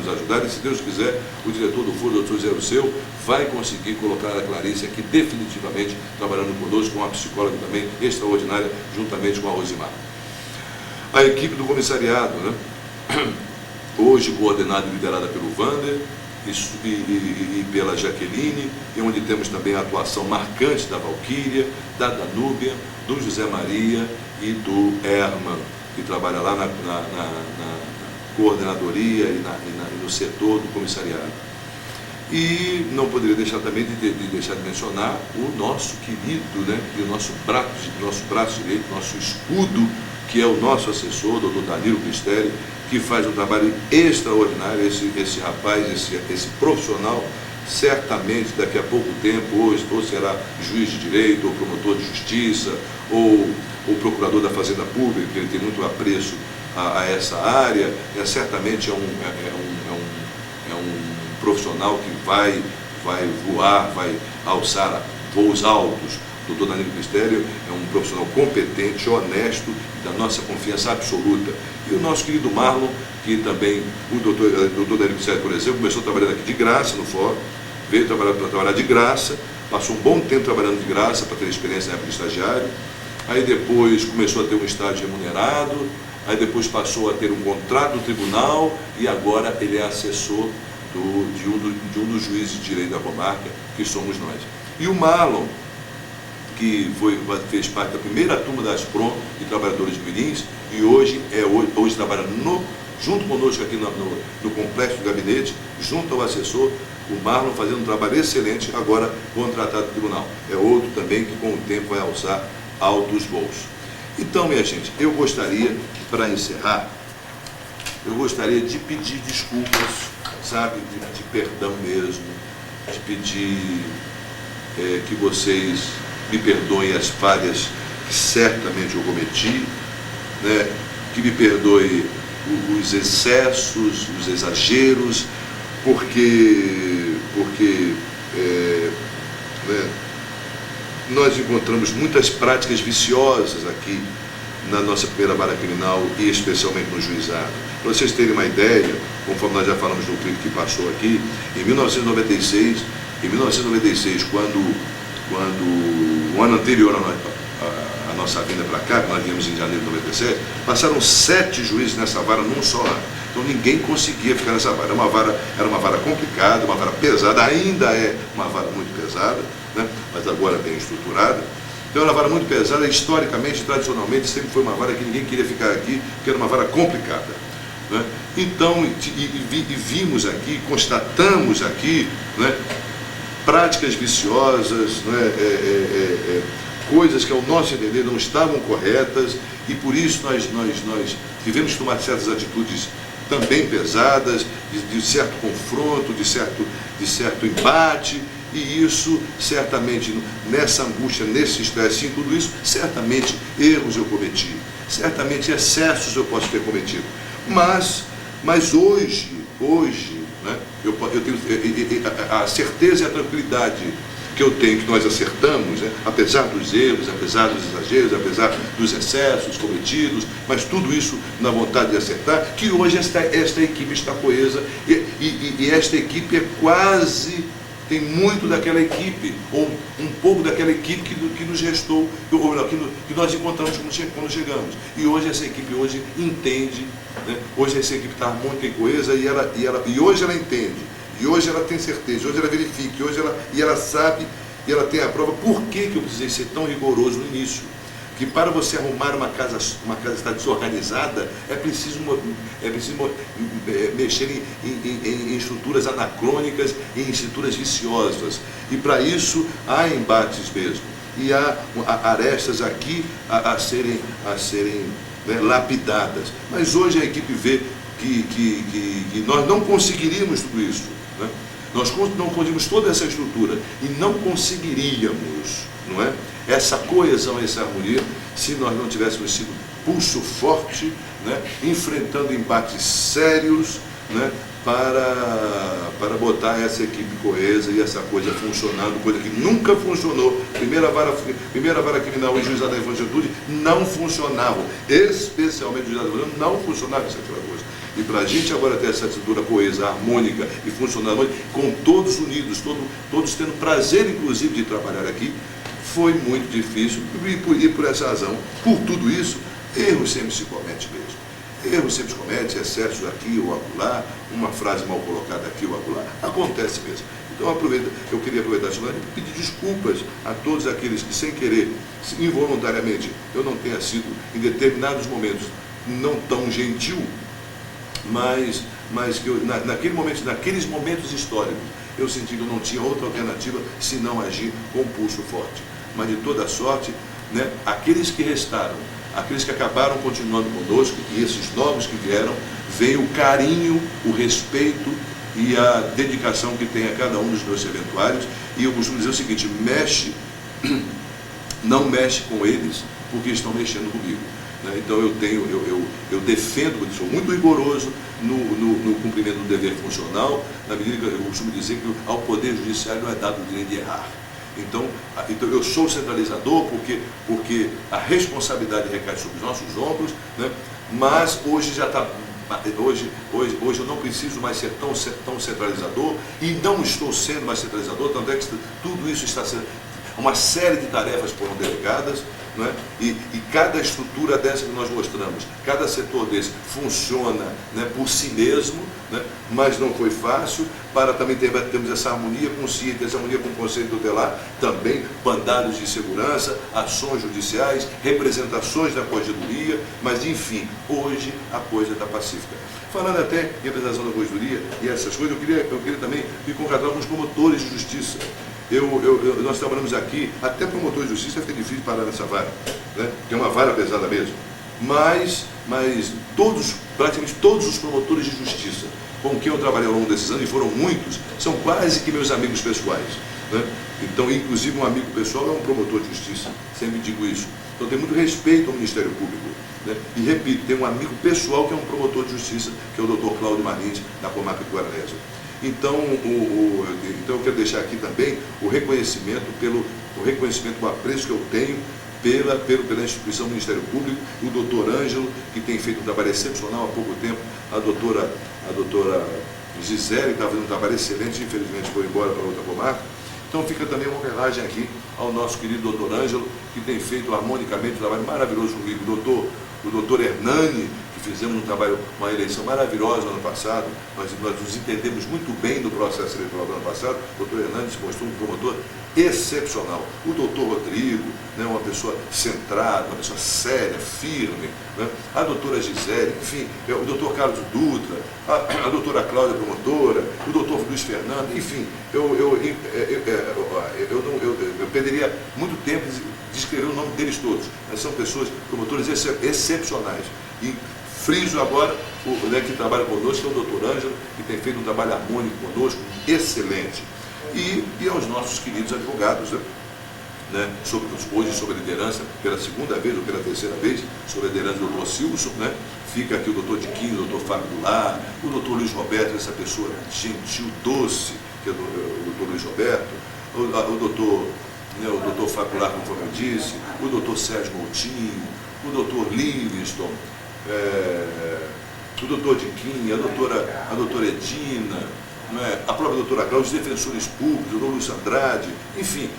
ajudar, e se Deus quiser, o diretor do foro, o doutor Zé Euseu, vai conseguir colocar a Clarice aqui definitivamente trabalhando conosco, com uma psicóloga também extraordinária, juntamente com a Rosimar. A equipe do comissariado, né? Hoje coordenada e liderada pelo Vander, e pela Jaqueline, e onde temos também a atuação marcante da Valquíria, da Danúbia, do José Maria e do Herman, que trabalha lá na coordenadoria e no setor do comissariado. E não poderia deixar também de mencionar o nosso querido, né, e o nosso braço direito, nosso escudo, que é o nosso assessor, o doutor Danilo Cristelli, que faz um trabalho extraordinário. Esse rapaz, esse profissional, certamente daqui a pouco tempo, hoje, ou será juiz de direito, ou promotor de justiça, ou procurador da Fazenda Pública, que ele tem muito apreço a essa área. Certamente é um profissional que vai voar, vai alçar voos altos. O doutor Danilo Cristelli é um profissional competente, honesto e da nossa confiança absoluta. E o nosso querido Marlon, que também o doutor Daniel Pizarro, por exemplo, começou trabalhando aqui de graça no fórum, veio trabalhar de graça, passou um bom tempo trabalhando de graça para ter experiência na época de estagiário, aí depois começou a ter um estágio remunerado, aí depois passou a ter um contrato no tribunal e agora ele é assessor de um dos juízes de direito da comarca, que somos nós. E o Marlon, que fez parte da primeira turma da ASPROM de trabalhadores de Mirins, e hoje trabalha junto conosco aqui no complexo do gabinete, junto ao assessor, o Marlon fazendo um trabalho excelente, agora contratado do tribunal. É outro também que com o tempo vai alçar altos voos. Então, minha gente, eu gostaria, para encerrar, eu gostaria de pedir desculpas, sabe, de perdão mesmo, de pedir que vocês me perdoem as falhas que certamente eu cometi, né? Que me perdoe os excessos, os exageros, porque né, nós encontramos muitas práticas viciosas aqui na nossa primeira vara criminal e especialmente no juizado. Para vocês terem uma ideia, conforme nós já falamos no clipe que passou aqui, em 1996, quando o ano anterior à nossa vinda para cá, que nós viemos em janeiro de 97, passaram 7 juízes nessa vara num só ano. Então ninguém conseguia ficar nessa vara. Era uma vara complicada, uma vara pesada, ainda é uma vara muito pesada, né? Mas agora bem estruturada. Então era uma vara muito pesada, historicamente, tradicionalmente, sempre foi uma vara que ninguém queria ficar aqui, porque era uma vara complicada, né? Então, vimos aqui, constatamos aqui, né, práticas viciosas, né, coisas que ao nosso entender não estavam corretas, e por isso nós tivemos que tomar certas atitudes também pesadas, de certo confronto, de certo embate, e isso certamente, nessa angústia, nesse estresse, em tudo isso, certamente erros eu cometi, certamente excessos eu posso ter cometido, mas hoje, né, eu tenho a certeza e a tranquilidade que eu tenho que nós acertamos, né, apesar dos erros, apesar dos exageros, apesar dos excessos cometidos, mas tudo isso na vontade de acertar, que hoje esta equipe está coesa e esta equipe tem muito daquela equipe, ou um pouco daquela equipe que nos restou, ou melhor, que nós encontramos quando chegamos. E hoje essa equipe entende, né? Hoje essa equipe está harmônica e coesa, e hoje ela entende, e hoje ela tem certeza, hoje ela verifica, e ela sabe, e ela tem a prova. Por que eu precisei ser tão rigoroso no início? Que para você arrumar uma casa estar desorganizada, é preciso mexer em estruturas anacrônicas, em estruturas viciosas. E para isso há embates mesmo. E há arestas aqui a serem né, lapidadas. Mas hoje a equipe vê que nós não conseguiríamos tudo isso, né? Nós não conseguimos toda essa estrutura e não conseguiríamos, não é, essa coesão, essa harmonia, se nós não tivéssemos sido pulso forte, né, enfrentando embates sérios, né, para botar essa equipe coesa e essa coisa funcionando, coisa que nunca funcionou. Primeira vara criminal e juizado da infantilitude não funcionavam, especialmente o juizado da infantilitude não funcionava essa coisa. E para a gente agora ter essa estrutura coesa, harmônica e funcionando, com todos unidos, todos tendo prazer, inclusive, de trabalhar aqui, foi muito difícil, e por essa razão, por tudo isso, erros sempre se cometem mesmo. Erros sempre se cometem, excessos aqui ou acolá, uma frase mal colocada aqui ou acolá, acontece mesmo. Então eu queria aproveitar esse momento e pedir desculpas a todos aqueles que, sem querer, involuntariamente, eu não tenha sido, em determinados momentos, não tão gentil, mas que naqueles momentos históricos, eu senti que eu não tinha outra alternativa senão agir com pulso forte. Mas de toda sorte, né, aqueles que restaram, aqueles que acabaram continuando conosco, e esses novos que vieram, veio o carinho, o respeito e a dedicação que tem a cada um dos meus serventuários. E eu costumo dizer o seguinte: não mexe com eles, porque estão mexendo comigo. Então eu defendo, sou muito rigoroso no cumprimento do dever funcional, na medida que eu costumo dizer que ao Poder Judiciário não é dado o direito de errar. Então eu sou centralizador porque a responsabilidade recai sobre os nossos ombros, né? Mas hoje já está Hoje eu não preciso mais ser tão centralizador e não estou sendo mais centralizador, tanto é que tudo isso está sendo... Uma série de tarefas foram delegadas, não é? E cada estrutura dessa que nós mostramos, cada setor desse funciona, né, por si mesmo, né? Mas não foi fácil, para também termos essa harmonia com o CIT, essa harmonia com o Conselho Tutelar, também bandados de segurança, ações judiciais, representações da Corregedoria, mas enfim, hoje a coisa está pacífica. Falando até em representação da Corregedoria e essas coisas, eu queria também me congratular com os promotores de justiça. Nós trabalhamos aqui, até promotor de justiça é difícil parar nessa vara, né? Tem uma vara pesada mesmo, mas praticamente todos os promotores de justiça com quem eu trabalhei ao longo desses anos, e foram muitos, são quase que meus amigos pessoais, né? Então, inclusive um amigo pessoal é um promotor de justiça, sempre digo isso. Então tenho muito respeito ao Ministério Público, né? E repito, tem um amigo pessoal que é um promotor de justiça, que é o Dr. Cláudio Marins, da comarca de Guaranésia. Então, eu quero deixar aqui também o reconhecimento, o apreço que eu tenho pela instituição do Ministério Público, o doutor Ângelo, que tem feito um trabalho excepcional há pouco tempo, a doutora Gisele, que está fazendo um trabalho excelente, infelizmente foi embora para outra comarca. Então fica também uma homenagem aqui ao nosso querido doutor Ângelo, que tem feito harmonicamente um trabalho maravilhoso comigo, o doutor Hernani, que fizemos uma eleição maravilhosa no ano passado, nós nos entendemos muito bem no processo eleitoral do ano passado. O doutor Hernani se mostrou um promotor excepcional. O doutor Rodrigo, né, uma pessoa centrada, uma pessoa séria, firme, né? A doutora Gisele, enfim, o doutor Carlos Dutra, a doutora Cláudia promotora, o doutor Luiz Fernando, enfim, eu perderia muito tempo de escrever o nome deles todos, mas são pessoas, promotores excepcionais. E friso agora o que trabalha conosco, que é o doutor Ângelo, que tem feito um trabalho harmônico conosco, excelente. E aos nossos queridos advogados, né, hoje sob a liderança, pela segunda vez ou pela terceira vez, sob a liderança do doutor Silson, né, fica aqui o doutor Diquinho, o doutor Fábio Goulart, o doutor Luiz Roberto, essa pessoa gentil, doce, que é o doutor Luiz Roberto, o doutor Fábio Goulart, conforme eu disse, o doutor Sérgio Moutinho, o doutor Livingston, o doutor Diquinho, a doutora Edina, né, a própria doutora Cláudia, os defensores públicos, o doutor Luiz Andrade, enfim,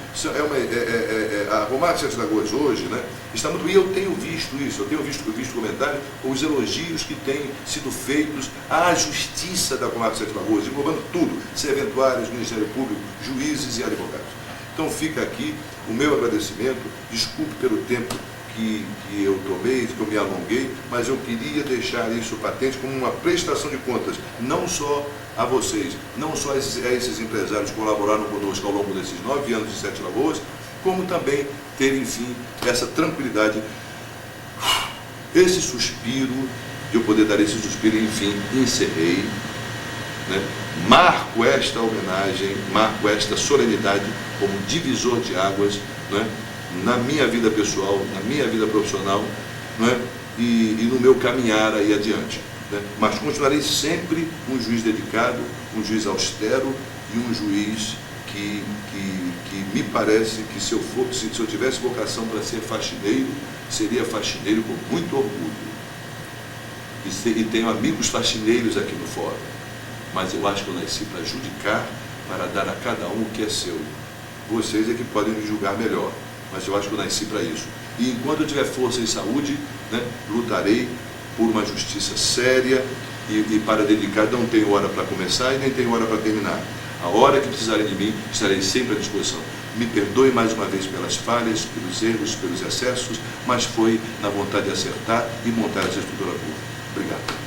a comarca de Sete Lagoas hoje, né, está muito... E eu tenho visto isso, eu tenho visto comentários, os elogios que têm sido feitos à justiça da comarca de Sete Lagoas, englobando tudo, serventuários, Ministério Público, juízes e advogados. Então fica aqui o meu agradecimento, desculpe pelo tempo que eu tomei, que eu me alonguei, mas eu queria deixar isso patente como uma prestação de contas, não só a vocês, não só a esses empresários que colaboraram conosco ao longo desses 9 anos de Sete Lagoas, como também ter, enfim, essa tranquilidade, esse suspiro, de eu poder dar esse suspiro, e, enfim, encerrei, né? Marco esta homenagem, marco esta solenidade como divisor de águas, né, na minha vida pessoal, na minha vida profissional, né, e no meu caminhar aí adiante, né? Mas continuarei sempre um juiz dedicado, um juiz austero e um juiz que me parece que se eu tivesse vocação para ser faxineiro, seria faxineiro com muito orgulho. E tenho amigos faxineiros aqui no fórum, mas eu acho que eu nasci para judicar, para dar a cada um o que é seu. Vocês é que podem me julgar melhor, mas eu acho que eu nasci para isso. E enquanto eu tiver força e saúde, né, lutarei por uma justiça séria e para dedicar, não tenho hora para começar e nem tenho hora para terminar. A hora que precisarem de mim, estarei sempre à disposição. Me perdoe mais uma vez pelas falhas, pelos erros, pelos excessos, mas foi na vontade de acertar e montar essa estrutura pública. Obrigado.